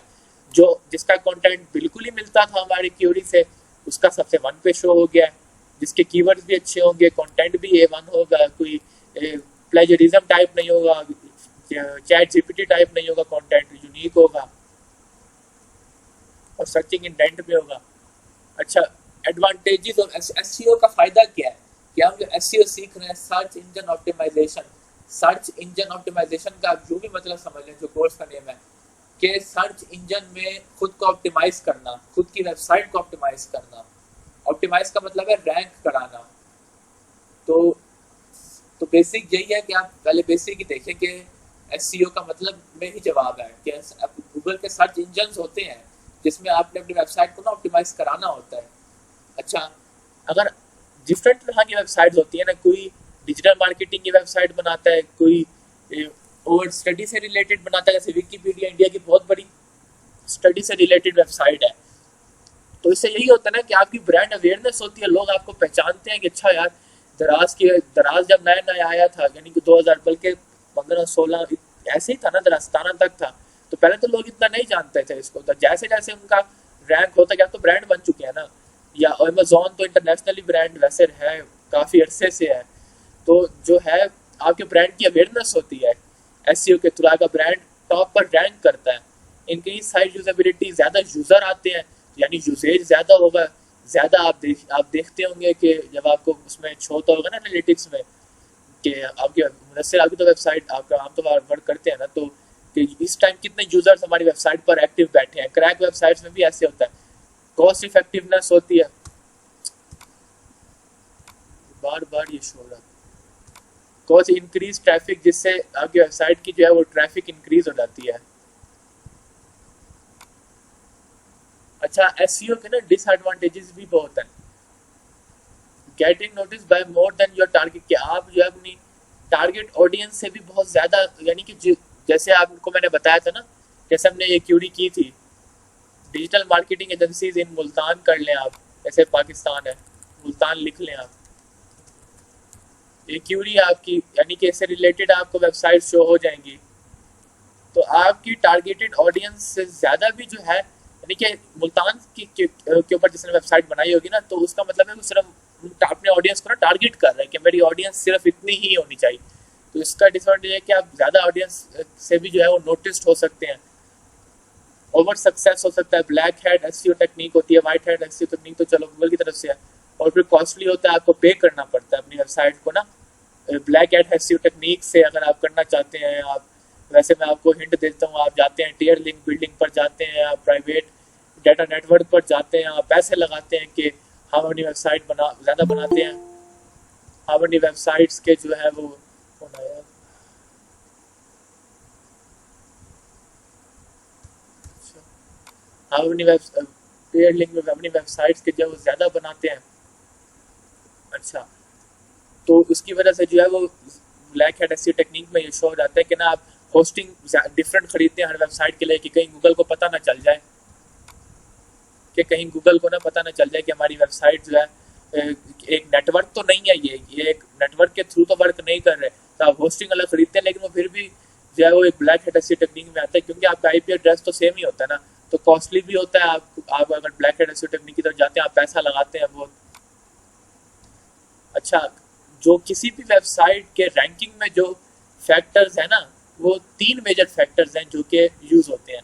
जो जिसका कंटेंट बिल्कुल ही मिलता था हमारी क्यूरी से, उसका सबसे 1 पे शो हो गया। जिसके कीवर्ड्स भी अच्छे होंगे, कंटेंट भी A1 होगा, कोई प्लेजरिज्म टाइप नहीं होगा, चैट जीपीटी टाइप नहीं होगा, कंटेंट यूनिक होगा और सर्चिंग इंटेंट भी होगा। अच्छा, एडवांटेजेस ऑफ SEO का फायदा क्या है कि हम जो SEO सीख रहे हैं, search engine optimisation. Search engine optimisation का जो भी मतलब समझ लें, जो कोर्स का नेम है, कि सर्च इंजन में खुद को ऑप्टिमाइज करना, खुद की वेबसाइट को ऑप्टिमाइज करना। ऑप्टिमाइज का मतलब है रैंक कराना। तो बेसिक यही है कि आप पहले बेसिक ही देखें कि SEO का मतलब में ही जवाब है कि गूगल के सर्च इंजन होते हैं जिसमें आपने अपनी वेबसाइट को ना ऑप्टिमाइज कराना होता है। अच्छा, अगर डिफरेंट तरह की वेबसाइट होती है ना, कोई डिजिटल मार्केटिंग की वेबसाइट बनाता है, कोई और स्टडी से रिलेटेड बनाता है, जैसे विकिपीडिया इंडिया की बहुत बड़ी स्टडी से रिलेटेड वेबसाइट है। तो इससे यही होता है ना कि आपकी ब्रांड अवेयरनेस होती है, लोग आपको पहचानते हैं कि अच्छा यार दराज जब नया नया आया था, यानी कि 2000 बल्कि 15-16 ऐसे ही था ना, दराज 17 तक था, तो पहले तो लोग इतना नहीं जानते थे इसको। तो जैसे जैसे उनका रैंक होता गया तो ब्रांड बन चुके हैं ना, या अमेजोन तो इंटरनेशनली ब्रांड वैसे है, काफ़ी अरसे से है। तो जो है आपके ब्रांड की अवेयरनेस होती है एसईओ के थ्रू, आपका ब्रांड टॉप पर रैंक करता है। इनकी साइट यूजेबिलिटी, ज़्यादा यूज़र आते हैं यानी यूसेज ज़्यादा होगा, ज़्यादा आप देखते होंगे कि जब आपको उसमें होता होगा ना एनालिटिक्स में कि आपके मुदस्सिर आपकी तो वेबसाइट आपका आम तो वर्क करते हैं ना, तो कि इस टाइम कितने यूजर्स हमारी वेबसाइट पर एक्टिव बैठे हैं। क्रैक वेबसाइट्स में भी ऐसे होता है, कॉस्ट इफेक्टिवनेस होती है। बार बार ये शो रहा है, कॉस्ट इंक्रीज ट्रैफिक, जिससे आपकी वेबसाइट की जो है वो ट्रैफिक इंक्रीज हो जाती है। अच्छा, एसईओ के ना डिसएडवांटेजेस भी बहुत हैं। Getting notice bye more than your target, कि आप जो है अपनी टारगेट ऑडियंस से भी बहुत ज़्यादा, यानी कि जैसे आपको मैंने बताया था ना, जैसे हमने ये क्यूरी की थी, digital marketing agencies in Multan कर लें आप, जैसे पाकिस्तान है, मुल्तान लिख लें आप, ये क्यूरी आपकी, यानी कि इससे रिलेटेड आपको वेबसाइट शो हो जाएंगी। तो आपकी टारगेटेड ऑडियंस से ज़्यादा भी जो है, यानी कि मुल्तान के ऊपर जिसने वेबसाइट बनाई होगी ना, तो उसका मतलब है वो सिर्फ अपने ऑडियंस को ना टारगेट कर रहे हैं कि मेरी ऑडियंस सिर्फ इतनी ही होनी चाहिए। तो इसका डिसएडवांटेज है कि आप ज़्यादा ऑडियंस से भी जो है वो नोटिस्ड हो सकते हैं, ओवर सक्सेस हो सकता है। ब्लैक हैट एसईओ टेक्निक होती है, वाइट हैट एसईओ टेक्निक तो चलो गूगल की तरफ से है, और फिर कॉस्टली होता है, आपको पे करना पड़ता है अपनी वेबसाइट को ना। ब्लैक हैट एसईओ टेक्निक से अगर आप करना चाहते हैं, आप वैसे मैं आपको हिंट देता हूँ, आप जाते हैं टियर लिंक बिल्डिंग पर जाते हैं, आप प्राइवेट डाटा नेटवर्क पर जाते हैं, आप पैसे लगाते हैं कि हम अपनी वेबसाइट ज़्यादा बनाते हैं, हम अपनी वेबसाइट्स के जो है वो होना है, हम अपनी टियर लिंक में अपनी वेबसाइट्स के जो ज़्यादा बनाते हैं। अच्छा, तो उसकी वजह से जो है वो ब्लैक हैट एसईओ टेक्निक में ये शो हो जाता है कि ना आप होस्टिंग डिफरेंट खरीदते हैं हर वेबसाइट के लिए, कि कहीं गूगल को पता ना चल जाए, कि कहीं गूगल को ना पता ना चल जाए कि हमारी वेबसाइट जो है एक नेटवर्क तो नहीं है, ये एक नेटवर्क के थ्रू तो वर्क नहीं कर रहे। तो आप होस्टिंग अलग खरीदते हैं, लेकिन वो फिर भी जो है वो एक ब्लैक हैट एसईओ टेक्निक में आता है, क्योंकि आपका आईपी एड्रेस तो सेम ही होता है ना, तो कॉस्टली भी होता है। आप अगर ब्लैक हैट एसईओ टेक्निक की तरफ जाते हैं, आप पैसा लगाते हैं बहुत। अच्छा, जो किसी भी वेबसाइट के रैंकिंग में जो फैक्टर्स है ना, वो 3 मेजर फैक्टर्स हैं जो कि यूज़ होते हैं।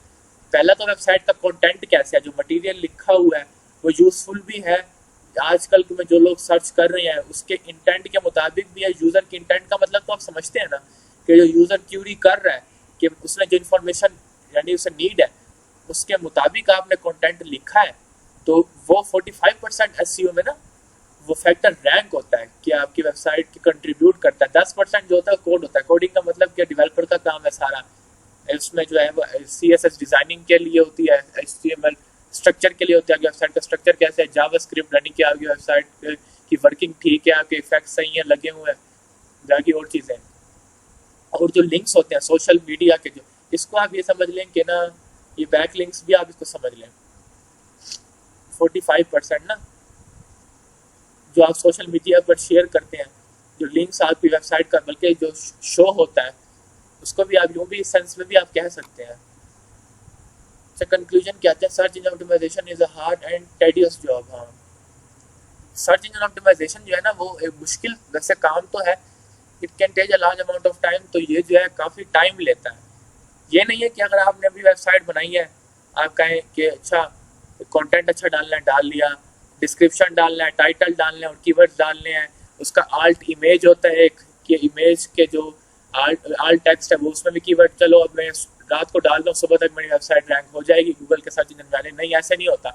पहला तो वेबसाइट का कंटेंट कैसा है, जो मटेरियल लिखा हुआ है वो यूज़फुल भी है, आजकल में जो लोग सर्च कर रहे हैं उसके इंटेंट के मुताबिक भी है। यूज़र के इंटेंट का मतलब तो आप समझते हैं ना, कि जो यूज़र क्यूरी कर रहा है कि उसने जो इन्फॉर्मेशन यानी उसे नीड है उसके मुताबिक आपने कंटेंट लिखा है, तो वो 45% एसईओ में ना वो फैक्टर रैंक होता है कि आपकी वेबसाइट की कंट्रीब्यूट करता है। 10% जो होता है कोड होता है। कोडिंग का मतलब कि डेवलपर का काम है सारा, इसमें जो है वो CSS डिज़ाइनिंग के लिए होती है, HTML स्ट्रक्चर के लिए होता है, वेबसाइट का स्ट्रक्चर कैसे है, जावास्क्रिप्ट रनिंग की आपकी वेबसाइट की वर्किंग ठीक है, आपके इफेक्ट सही हैं लगे हुए हैं, बाकी और चीज़ें। और जो लिंक्स होते हैं सोशल मीडिया के, जो इसको आप ये समझ लें कि ना ये बैक लिंक्स भी आप इसको समझ लें, 45% ना जो आप सोशल मीडिया पर शेयर करते हैं, जो लिंक्स आपकी वेबसाइट का बल्कि जो शो होता है उसको भी आप यूँ भी इस सेंस में भी आप कह सकते हैं। अच्छा, कंक्लूजन क्या है, search engine optimisation is a hard and tedious job. हाँ, सर्च इंजन ऑप्टिमाइजेशन जो है ना वो एक मुश्किल वैसे काम तो है, it can take a large amount of time, तो ये जो है काफ़ी टाइम लेता है। ये नहीं है कि अगर आपने अपनी वेबसाइट बनाई है आप कहें कि अच्छा कंटेंट अच्छा डालना है, डाल लिया, डिस्क्रिप्शन डालना है, टाइटल डालना है और कीवर्ड्स डालने हैं, उसका आल्ट इमेज होता है एक, कि इमेज के जो आल्ट टेक्स्ट है वो उसमें भी कीवर्ड, चलो अब मैं रात को डाल दूँ सुबह तक मेरी वेबसाइट रैंक हो जाएगी गूगल के सर्च इंजन वाले। नहीं, ऐसे नहीं होता।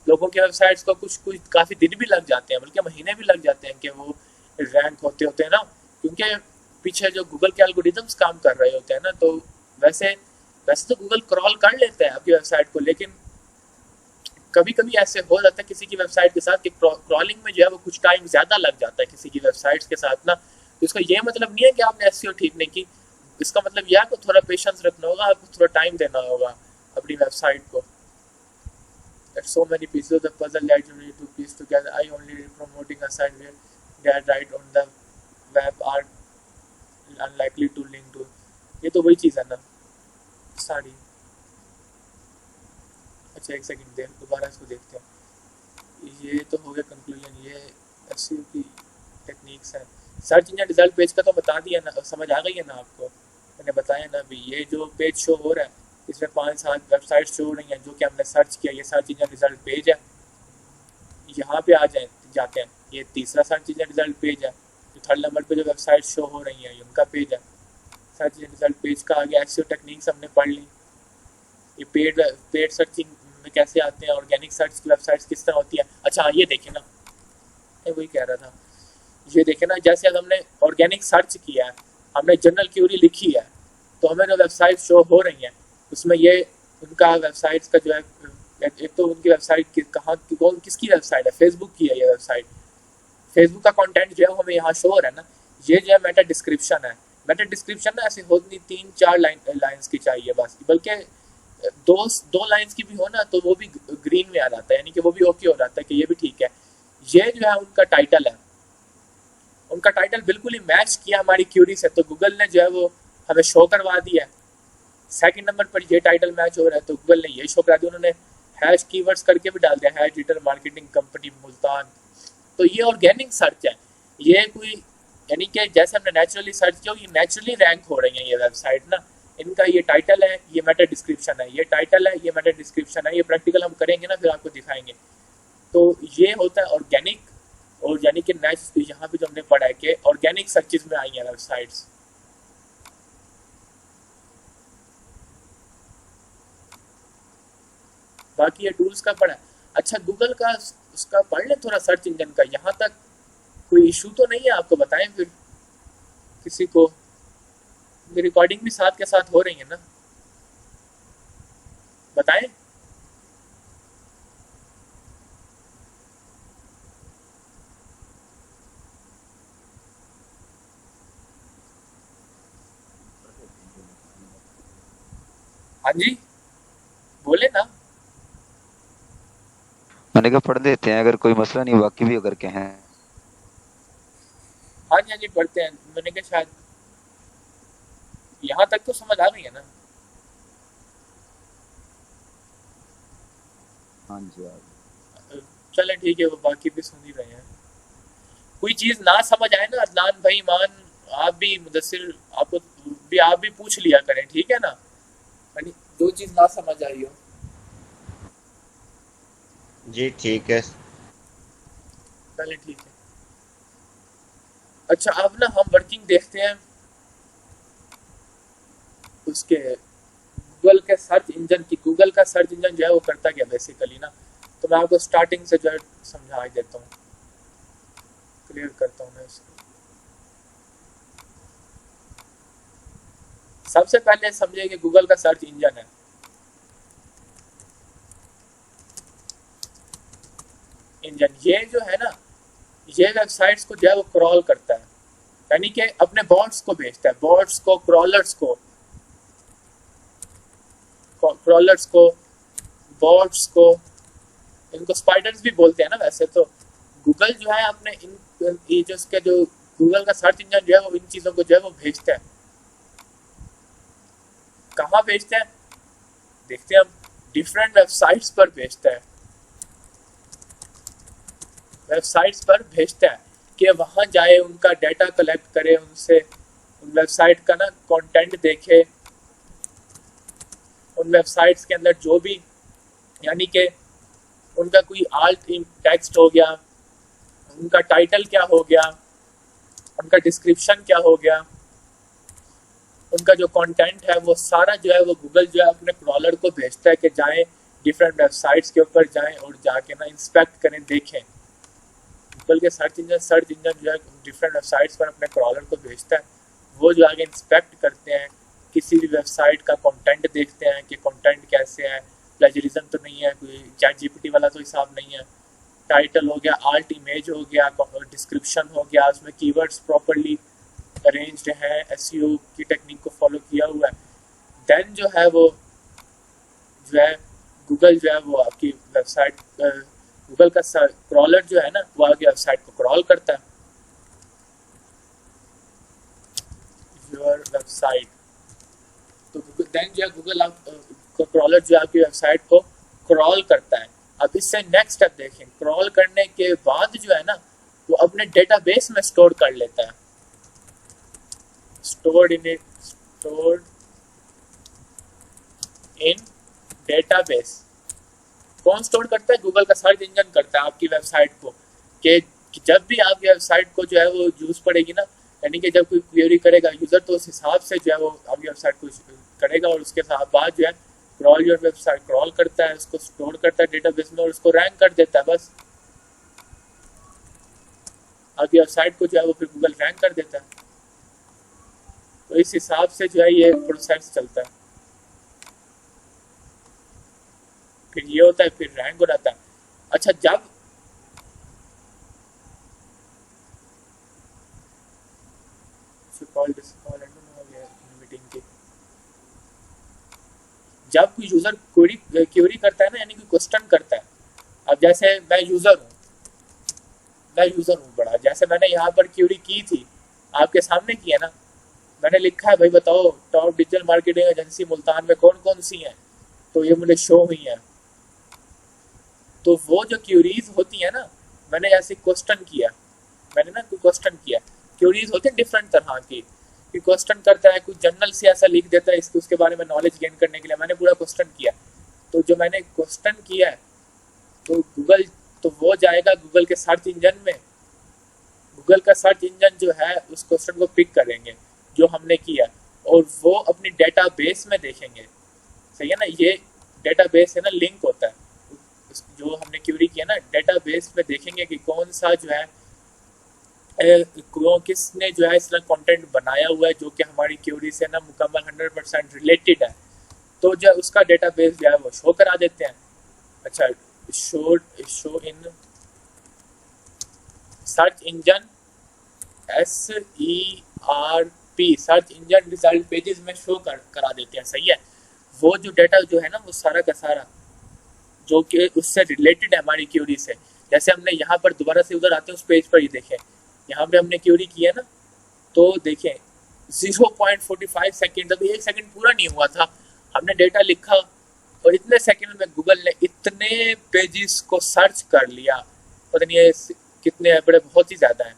लोगों की वेबसाइट्स को कुछ काफ़ी दिन भी लग जाते हैं, बल्कि महीने भी लग जाते हैं कि वो रैंक होते हैं ना, क्योंकि पीछे जो गूगल के एल्गोरिदम्स काम कर रहे होते हैं ना। तो वैसे तो गूगल क्रॉल कर लेता है आपकी वेबसाइट को, लेकिन कभी कभी ऐसे हो जाता है किसी की वेबसाइट के साथ कि क्रॉलिंग में जो है वो कुछ टाइम ज़्यादा लग जाता है किसी की वेबसाइट्स के साथ ना। तो इसका ये मतलब नहीं है कि आपने एसईओ ठीक नहीं की, इसका मतलब यह आपको थोड़ा पेशेंस रखना होगा, आपको थोड़ा टाइम देना होगा अपनी वेबसाइट को। There's so many pieces of the puzzle that you need to piece together. I only promoting a site where that write on the web are unlikely to link to, ये तो वही चीज़ है ना सारी। अच्छा एक सेकंड दे, दोबारा इसको देखते हैं। ये तो हो गया कंक्लूजन, ये एसईओ की टेक्निक्स हैं। सर्च इंजन रिजल्ट पेज का तो बता दिया ना, समझ आ गई है ना आपको, मैंने बताया ना भी। ये जो पेज शो हो रहा है इसमें 5-7 वेबसाइट शो हो रही हैं जो कि हमने सर्च किया, ये सर्च इंजन रिजल्ट पेज है। यहाँ पे आ जाते हैं, ये तीसरा सर्च इंजन रिजल्ट पेज है। जो थर्ड नंबर पे जो वेबसाइट शो हो रही हैं ये उनका पेज है। सर्च इंजन रिजल्ट पेज का आगे एसईओ टेक्निक्स हमने पढ़ ली। ये पेड सर्चिंग में कैसे आते हैं, ऑर्गेनिक सर्च की वेबसाइट्स किस तरह होती है। अच्छा ये देखें ना, मैं वही कह रहा था, ये देखें ना, जैसे अब हमने ऑर्गेनिक सर्च किया है, हमने जनरल क्यूरी लिखी है, तो हमें जो वेबसाइट शो हो रही हैं उसमें ये उनका वेबसाइट्स का जो है, एक तो उनकी वेबसाइट कहाँ कौन किसकी वेबसाइट है, फेसबुक की है ये वेबसाइट। फेसबुक का कंटेंट जो है हमें यहाँ शो हो रहा है ना, ये जो है मेटा डिस्क्रिप्शन है। मेटा डिस्क्रिप्शन ना ऐसी होती नहीं, 3-4 लाइन्स की चाहिए बस, बल्कि दो लाइन्स की भी हो ना तो वो भी ग्रीन में आ जाता है, यानी कि वो भी ओके हो जाता है कि ये भी ठीक है। ये जो है उनका टाइटल है, उनका टाइटल बिल्कुल ही मैच किया हमारी क्यूरी से, तो गूगल ने जो है वो हमें शो करवा दिया है। सेकंड नंबर पर ये टाइटल मैच हो रहा है तो गूगल ने ये शो करा दिया। उन्होंने हैश कीवर्ड्स करके भी डाल दिया, hash digital marketing company Multan. तो ये ऑर्गेनिक सर्च है, ये कोई यानी कि जैसे हमने नेचुरली सर्च किया, ये नेचुरली रैंक हो रही है ये वेबसाइट ना। इनका ये टाइटल है, ये मेटा डिस्क्रिप्शन है, ये टाइटल है, ये मेटा डिस्क्रिप्शन है। ये प्रैक्टिकल हम करेंगे ना फिर आपको दिखाएंगे। तो ये होता है ऑर्गेनिक, और यानी कि नेक्स्ट यहाँ पे जो हमने पढ़ा है कि ऑर्गेनिक सर्चेज में आई हैं वेबसाइट्स। बाकी ये टूल्स का पढ़ा है। अच्छा गूगल का उसका पढ़ लें थोड़ा, सर्च इंजन का। यहाँ तक कोई इशू तो नहीं है आपको, बताएं फिर किसी को। रिकॉर्डिंग भी साथ के साथ हो रही है ना, बताएं। हाँ जी बोले ना। मैंने कहा पढ़ लेते हैं, अगर कोई मसला नहीं, बाकी भी अगर कहें। हाँ जी पढ़ते हैं। मैंने कहा शायद यहाँ तक तो समझ आ गई है ना। हाँ जी चले ठीक है, वो बाकी भी सुन ही रहे हैं। कोई चीज ना समझ आए ना अदनान भाई, ईमान आप भी, मुदस्सिर आपको भी, आप भी पूछ लिया करें, ठीक है ना। यानी जो चीज ना समझ आई हो। जी ठीक है। चले ठीक है। अच्छा अब ना हम वर्किंग देखते हैं उसके गूगल के सर्च इंजन की। गूगल का सर्च इंजन जो है वो करता क्या बेसिकली ना, तो मैं आपको स्टार्टिंग से जो है समझा देता हूँ, क्लियर करता हूँ मैं इसको। सबसे पहले समझिए कि गूगल का सर्च इंजन है, इंजन ये जो है ना, ये वेबसाइट्स को जो है वो क्रॉल करता है, यानी कि अपने बॉट्स को भेजता है, बॉट्स को, क्रॉलर्स को, बॉट्स को, इनको स्पाइडर्स भी बोलते हैं ना वैसे तो। गूगल जो है अपने ये जो उसके जो गूगल का सर्च इंजन जो है वो इन चीजों को जो है वो भेजता है। कहाँ भेजता है देखते हैं हम, डिफरेंट वेबसाइट्स पर भेजता है, वेबसाइट्स पर भेजता है कि वहां जाए, उनका डाटा कलेक्ट करे, उनसे उन वेबसाइट का ना कंटेंट देखे, उन वेबसाइट्स के अंदर जो भी यानी कि उनका कोई आल्ट टेक्स्ट हो गया, उनका टाइटल क्या हो गया, उनका डिस्क्रिप्शन क्या हो गया, उनका जो कंटेंट है वो सारा जो है वो गूगल जो है अपने क्रॉलर को भेजता है कि जाएं डिफरेंट वेबसाइट्स के ऊपर जाएं और जाके ना इंस्पेक्ट करें, देखें। गूगल के सर्च इंजन जो है डिफरेंट वेबसाइट्स पर अपने क्रॉलर को भेजता है, वो जो आगे इंस्पेक्ट करते हैं, किसी भी वेबसाइट का कंटेंट देखते हैं कि कंटेंट कैसे है, प्लेजरिज्म तो नहीं है, कोई चैट जीपीटी वाला तो हिसाब नहीं है, टाइटल हो गया, आल्ट इमेज हो गया, डिस्क्रिप्शन हो गया, उसमें कीवर्ड्स प्रॉपर्ली अरेंज्ड है, एसईओ की टेक्निक को फॉलो किया हुआ है। देन जो है वो जो है गूगल जो है वो आपकी वेबसाइट, गूगल का क्रॉलर जो है ना वो आगे वेबसाइट को क्रॉल करता है। वेबसाइट, तो देन जो है गूगल आप क्रॉलर जो है आपकी वेबसाइट को क्रॉल करता है। अब इससे नेक्स्ट स्टेप देखें, क्रॉल करने के बाद जो है ना वो अपने डेटाबेस में स्टोर कर लेता है, stored in डेटाबेस। कौन स्टोर करता है? गूगल का सर्च इंजन करता है आपकी वेबसाइट को, कि जब भी आपकी वेबसाइट को जो है वो यूज पड़ेगी ना, यानी कि जब कोई क्वेरी करेगा यूजर तो उस हिसाब से जो है वो आपकी वेबसाइट को करेगा, और उसके साथ बाद जो है क्रॉल योर वेबसाइट क्रॉल करता है, उसको स्टोर करता है डेटाबेस में और उसको रैंक कर देता है। बस आपकी वेबसाइट को जो है वो फिर गूगल रैंक कर देता है। तो इस हिसाब से जो है ये प्रोसेस चलता है। फिर ये होता है, फिर रैंक हो जाता है। अच्छा, जब कोई यूजर क्वेरी करता है ना, यानी कि क्वेश्चन करता है, अब जैसे मैं यूजर हूँ बड़ा, जैसे मैंने यहाँ पर क्वेरी की थी, आपके सामने की है ना, मैंने लिखा है भाई बताओ top digital marketing agency Multan में कौन कौन सी हैं, तो ये मुझे शो हुई है। तो वो जो क्यूरीज होती है ना, मैंने ऐसे क्वेश्चन किया, क्यूरीज होती है डिफरेंट तरह की, कि क्वेश्चन करता है, कुछ जनरल से ऐसा लिख देता है इसको, उसके बारे में नॉलेज गेन करने के लिए मैंने पूरा क्वेश्चन किया। तो जो मैंने क्वेश्चन किया है तो वो जाएगा गूगल के सर्च इंजन में, गूगल का सर्च इंजन जो है उस क्वेश्चन को पिक करेंगे जो हमने किया, और वो अपनी डेटाबेस में देखेंगे। सही है ना, ये डेटाबेस है ना, लिंक होता है जो हमने क्वेरी किया ना, डेटाबेस में देखेंगे कि कौन सा जो है किसने जो है इस तरह कंटेंट बनाया हुआ है जो कि हमारी क्वेरी से ना मुकम्मल 100% रिलेटेड है, तो जो उसका डेटाबेस जो है वो शो करा देते हैं। अच्छा, show in search engine SERP, search engine result pages में शो करा देते हैं। सही है, वो जो डाटा जो है ना वो सारा का सारा जो कि उससे रिलेटेड है हमारी क्वेरी से। जैसे हमने यहाँ पर दोबारा से उधर आते हैं उस पेज पर, ही देखें यहाँ पे हमने क्वेरी की है ना, तो देखें 0.45 सेकेंड, अभी 1 सेकेंड पूरा नहीं हुआ था, हमने डेटा लिखा और इतने सेकेंड में गूगल ने इतने पेजेस को सर्च कर लिया, पता नहीं है कितने है, बड़े बहुत ही ज़्यादा है।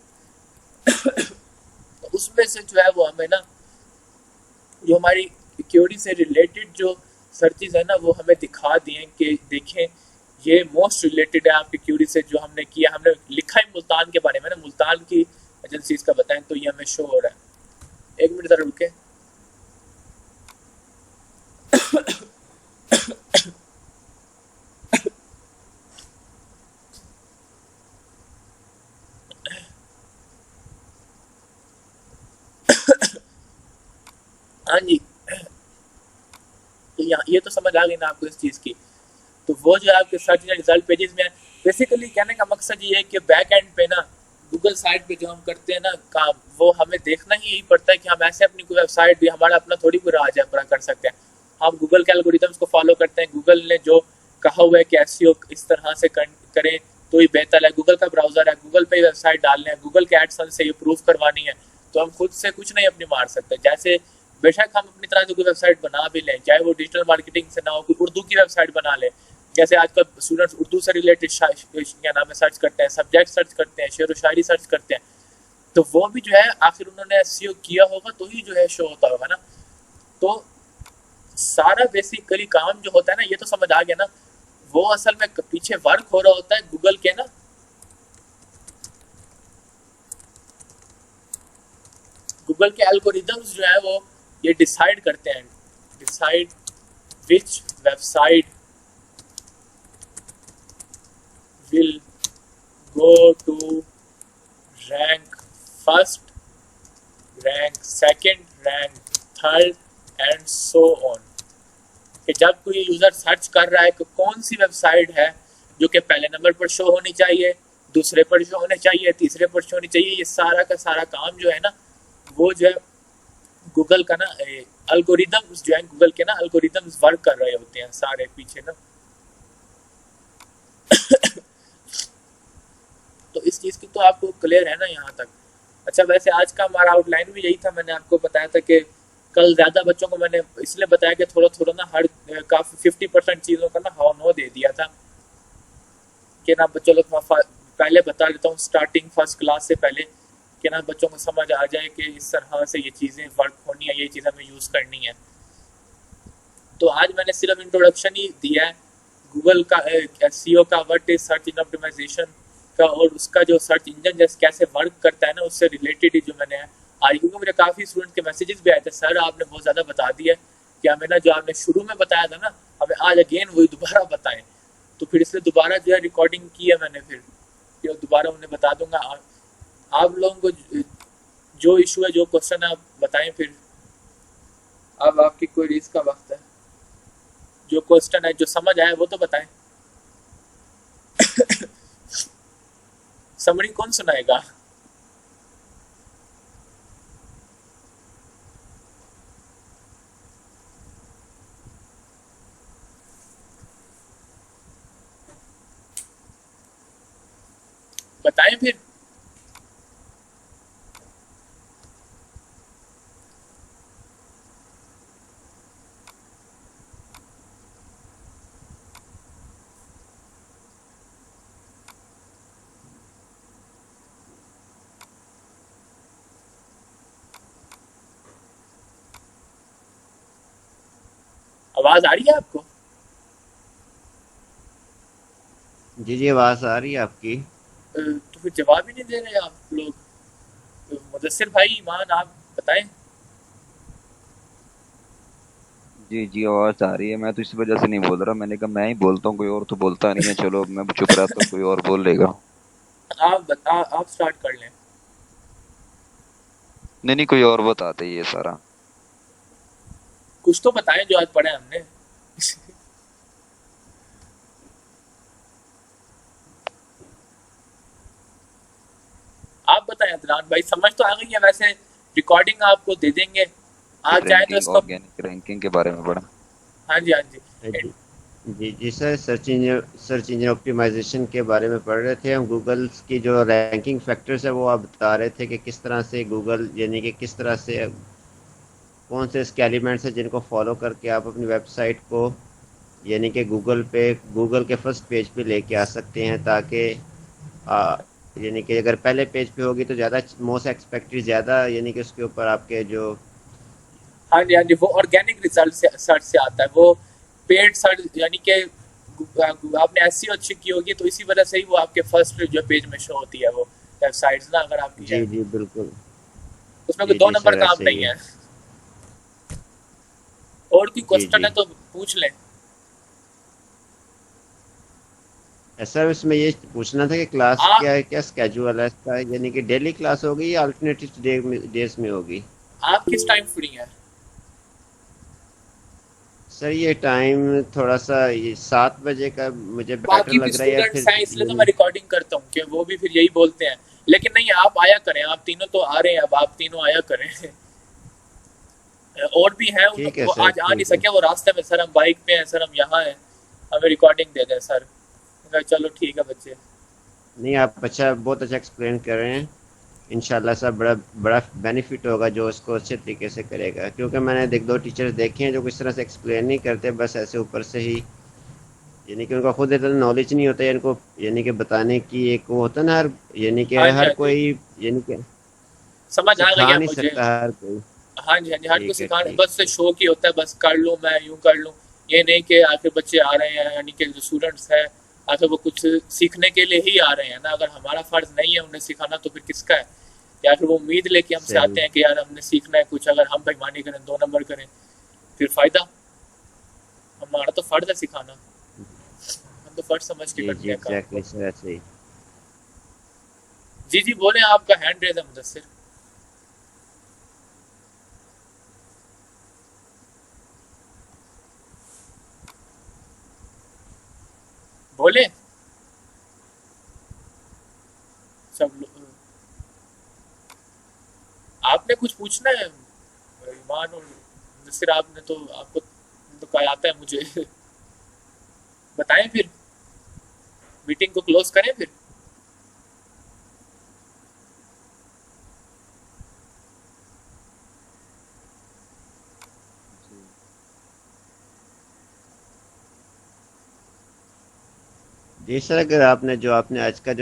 तो उसमें से जो है वो हमें ना जो हमारी क्वेरी से रिलेटेड जो सर्चेज है ना वो हमें दिखा दिए कि देखें ये मोस्ट रिलेटेड है आपकी क्वेरी से जो हमने किया। हमने लिखा है मुल्तान के बारे में ना, मुल्तान की एजेंसीज का बताएं, तो ये हमें शो हो रहा है। 1 मिनट जरा रुके। हाँ जी, तो ये तो समझ आ गई ना आपको इस चीज़ की। तो वो जो आपके सर्च रिजल्ट पेजेस में बेसिकली कहने का मकसद ये है कि बैक एंड पे ना गूगल साइट पे जो हम करते हैं ना काम, वो हमें देखना ही यही पड़ता है कि हम ऐसे अपनी कोई वेबसाइट भी हमारा अपना थोड़ी कोई राज है पूरा कर सकते हैं। हम गूगल के एल्गोरिथम्स को फॉलो करते हैं। गूगल ने जो कहा हुआ है कि एसईओ इस तरह से करें तो ही बेहतर है। गूगल का ब्राउजर है, गूगल पे वेबसाइट डालने है, गूगल के एडसेंस से ये प्रूव करवानी है, तो हम खुद से कुछ नहीं अपनी मार सकते। जैसे बेशक हम अपनी तरह से कोई वेबसाइट बना भी लें, चाहे वो डिजिटल मार्केटिंग से ना हो, कोई उर्दू की वेबसाइट बना लें, जैसे आजकल स्टूडेंट्स उर्दू से रिलेटेड क्या नाम है सर्च करते हैं, सब्जेक्ट सर्च करते हैं, शेर व शायरी सर्च करते हैं, तो वो भी जो है आखिर उन्होंने एसईओ किया होगा तो ही जो है शो होता होगा ना। तो सारा बेसिकली काम जो होता है ना, ये तो समझ आ गया ना, वो असल में पीछे वर्क हो रहा होता है गूगल के ना, गूगल के एल्गोरिथम्स जो है वो ये डिसाइड करते हैं, decide which website will go to rank first, rank second, rank third and so on। कि जब कोई यूजर सर्च कर रहा है कि कौन सी वेबसाइट है जो कि पहले नंबर पर शो होनी चाहिए, दूसरे पर शो होने चाहिए, तीसरे पर शो होनी चाहिए, ये सारा का सारा काम जो है ना वो जो है गूगल का ना एल्गोरिथम्स जो है गूगल के ना एल्गोरिथम्स वर्क कर रहे होते हैं सारे पीछे ना। तो इस चीज़ की तो आपको क्लियर है ना यहाँ तक। अच्छा, वैसे आज का हमारा आउटलाइन भी यही था, मैंने आपको बताया था कि कल ज़्यादा बच्चों को मैंने इसलिए बताया कि थोड़ा थोड़ा ना हर काफ़ी 50% चीज़ों का ना हाँ नो दे दिया था कि ना बच्चों लोग पहले बता देता हूँ स्टार्टिंग फर्स्ट क्लास से पहले कि ना बच्चों को समझ आ जाए कि इस तरह से ये चीज़ें वर्क होनी है, ये चीज़ हमें यूज़ करनी है। तो आज मैंने सिर्फ इंट्रोडक्शन ही दिया है गूगल का एसईओ का, what is search engine optimisation का, और उसका जो सर्च इंजन जैसे कैसे वर्क करता है ना उससे रिलेटेड ही जो मैंने आज, क्योंकि मुझे काफ़ी स्टूडेंट के मैसेजेस भी आए थे, सर आपने बहुत ज़्यादा बता दिया कि हमें ना जो आपने शुरू में बताया था ना हमें आज अगेन वही दोबारा बताएं। तो फिर इसलिए दोबारा जो है रिकॉर्डिंग की है मैंने, फिर दोबारा उन्हें बता दूंगा। आप लोगों को जो इशू है, जो क्वेश्चन है आप बताएं फिर। अब आपकी क्वेरीज का वक्त है, जो क्वेश्चन है जो समझ आया वो तो बताएं। समरी कौन सुनाएगा? बताएं फिर। आवाज आ रही है आपको? जी जी, आवाज़ आ रही है आपकी। तो फिर जवाब ही नहीं दे रहे आप लोग। तो मुदस्सिर भाई, ईमान, आप बताएं। जी जी, आवाज आ रही है। मैं तो इस वजह से नहीं बोल रहा, मैंने कहा मैं ही बोलता हूँ, कोई और तो बोलता नहीं है। चलो अब मैं चुप रहा तो कोई और बोल लेगा। आप स्टार्ट कर लें। नहीं नहीं, कोई और बताते ही ये सारा। कुछ तो बताएं जो आज पढ़े हमने। आप बताएं अदनान भाई, समझ तो आ गई है वैसे, रिकॉर्डिंग आपको दे देंगे, आज चाहे तो रैंकिंग, इसको। ऑर्गेनिक रैंकिंग के बारे में पढ़ा। हाँ जी, हाँ जी। जी जी जी सर, सर्च इंजन ऑप्टिमाइजेशन के बारे में पढ़ रहे थे हम। गूगल की जो रैंकिंग फैक्टर्स है वो आप बता रहे थे कि किस तरह से गूगल, यानी कि किस तरह से कौन से इसके एलिमेंट्स हैं जिनको फॉलो करके आप अपनी वेबसाइट को, यानी कि गूगल के फर्स्ट पेज पे लेके आ सकते हैं, ताकि आ, यानी कि अगर पहले पेज पे होगी तो ज़्यादा मोस्ट एक्सपेक्टेड ज़्यादा, यानी कि उसके ऊपर आपके जो। हाँ जी, हाँ जी, वो ऑर्गेनिक रिजल्ट से सर्च से आता है, वो पेड सर्च, यानी कि आपने एसईओ अच्छी की होगी तो इसी वजह से ही वो आपके फर्स्ट जो पेज में शो होती है वो वेबसाइट्स ना, अगर आपकी है जी जी बिल्कुल। उसमें कोई जी दो जी नंबर सर, काम ऐसे ही नहीं है। है। और कोई जी क्वेश्चन जी। है तो पूछ लें। सर इसमें ये पूछना था कि क्लास आ, क्या है, क्या स्केड्यूल है इसका, यानी कि डेली क्लास होगी या अल्टरनेटिव डेज में होगी? आप किस टाइम फ्री हैं? सर ये टाइम थोड़ा सा, ये 7 बजे का मुझे बेटर बाकी भी लग रहा है, या स्टूडेंट्स फिर हैं इसलिए तो मैं यानी। रिकॉर्डिंग करता हूँ कि वो भी फिर यही बोलते हैं। लेकिन नहीं, आप आया करें, आप तीनों तो आ रहे हैं, अब आप तीनों आया करें। और भी हैं ठीक है वो सर, आज आ नहीं ठीक है। सके, वो रास्ते में, सर हम बाइक पे हैं, सर हम यहाँ हैं, हमें रिकॉर्डिंग दे दें सर। मैं कहा, चलो ठीक है बच्चे। नहीं, आप अच्छा, बहुत अच्छा एक्सप्लेन कर रहे हैं। इंशाल्लाह सर बड़ा बड़ा बेनिफिट होगा जो इसको अच्छे तरीके से करेगा, क्योंकि मैंने एक दो टीचर्स देखे हैं जो किस तरह से एक्सप्लेन नहीं करते, बस ऐसे ऊपर से ही, यानी कि उनका खुद इतना नॉलेज नहीं होता है इनको, यानी कि बताने की एक वो होता है ना, हर, यानी कि हाँ जी, हर हाँ जी, कोई, यानी कि समझ आ गई सिखा है नहीं मुझे। सकता हर कोई। हाँ जी, हाँ जी, हर को ठीक है, सिखाने ठीक बस से है। शौक ही होता है, बस कर लूँ मैं, यूं कर लूँ। ये नहीं कि आखिर बच्चे आ रहे हैं, यानी कि जो स्टूडेंट्स हैं आखिर वो कुछ सीखने के लिए ही आ रहे हैं ना, अगर हमारा फर्ज नहीं है उन्हें सिखाना तो फिर किसका है? या फिर वो उम्मीद लेके हमसे सही। आते हैं कि यार हमने सीखना है कुछ, अगर हम बेईमानी करें, 2 नंबर करें, फिर फायदा? हमारा तो फर्ज है सिखाना, हम तो फर्ज समझ के जी करते जी हैं काम एग्जैक्टली को। सर, ऐसे ही। जी जी बोले, आपका हैंड रेज है मुदस्सिर। बोले सब लोग। आपने कुछ पूछना है ईमान और मुदस्सिर? आपने तो, आपको तो क्या आता है मुझे। बताएं फिर, मीटिंग को क्लोज करें फिर। जी सर, अगर आपने आज का जो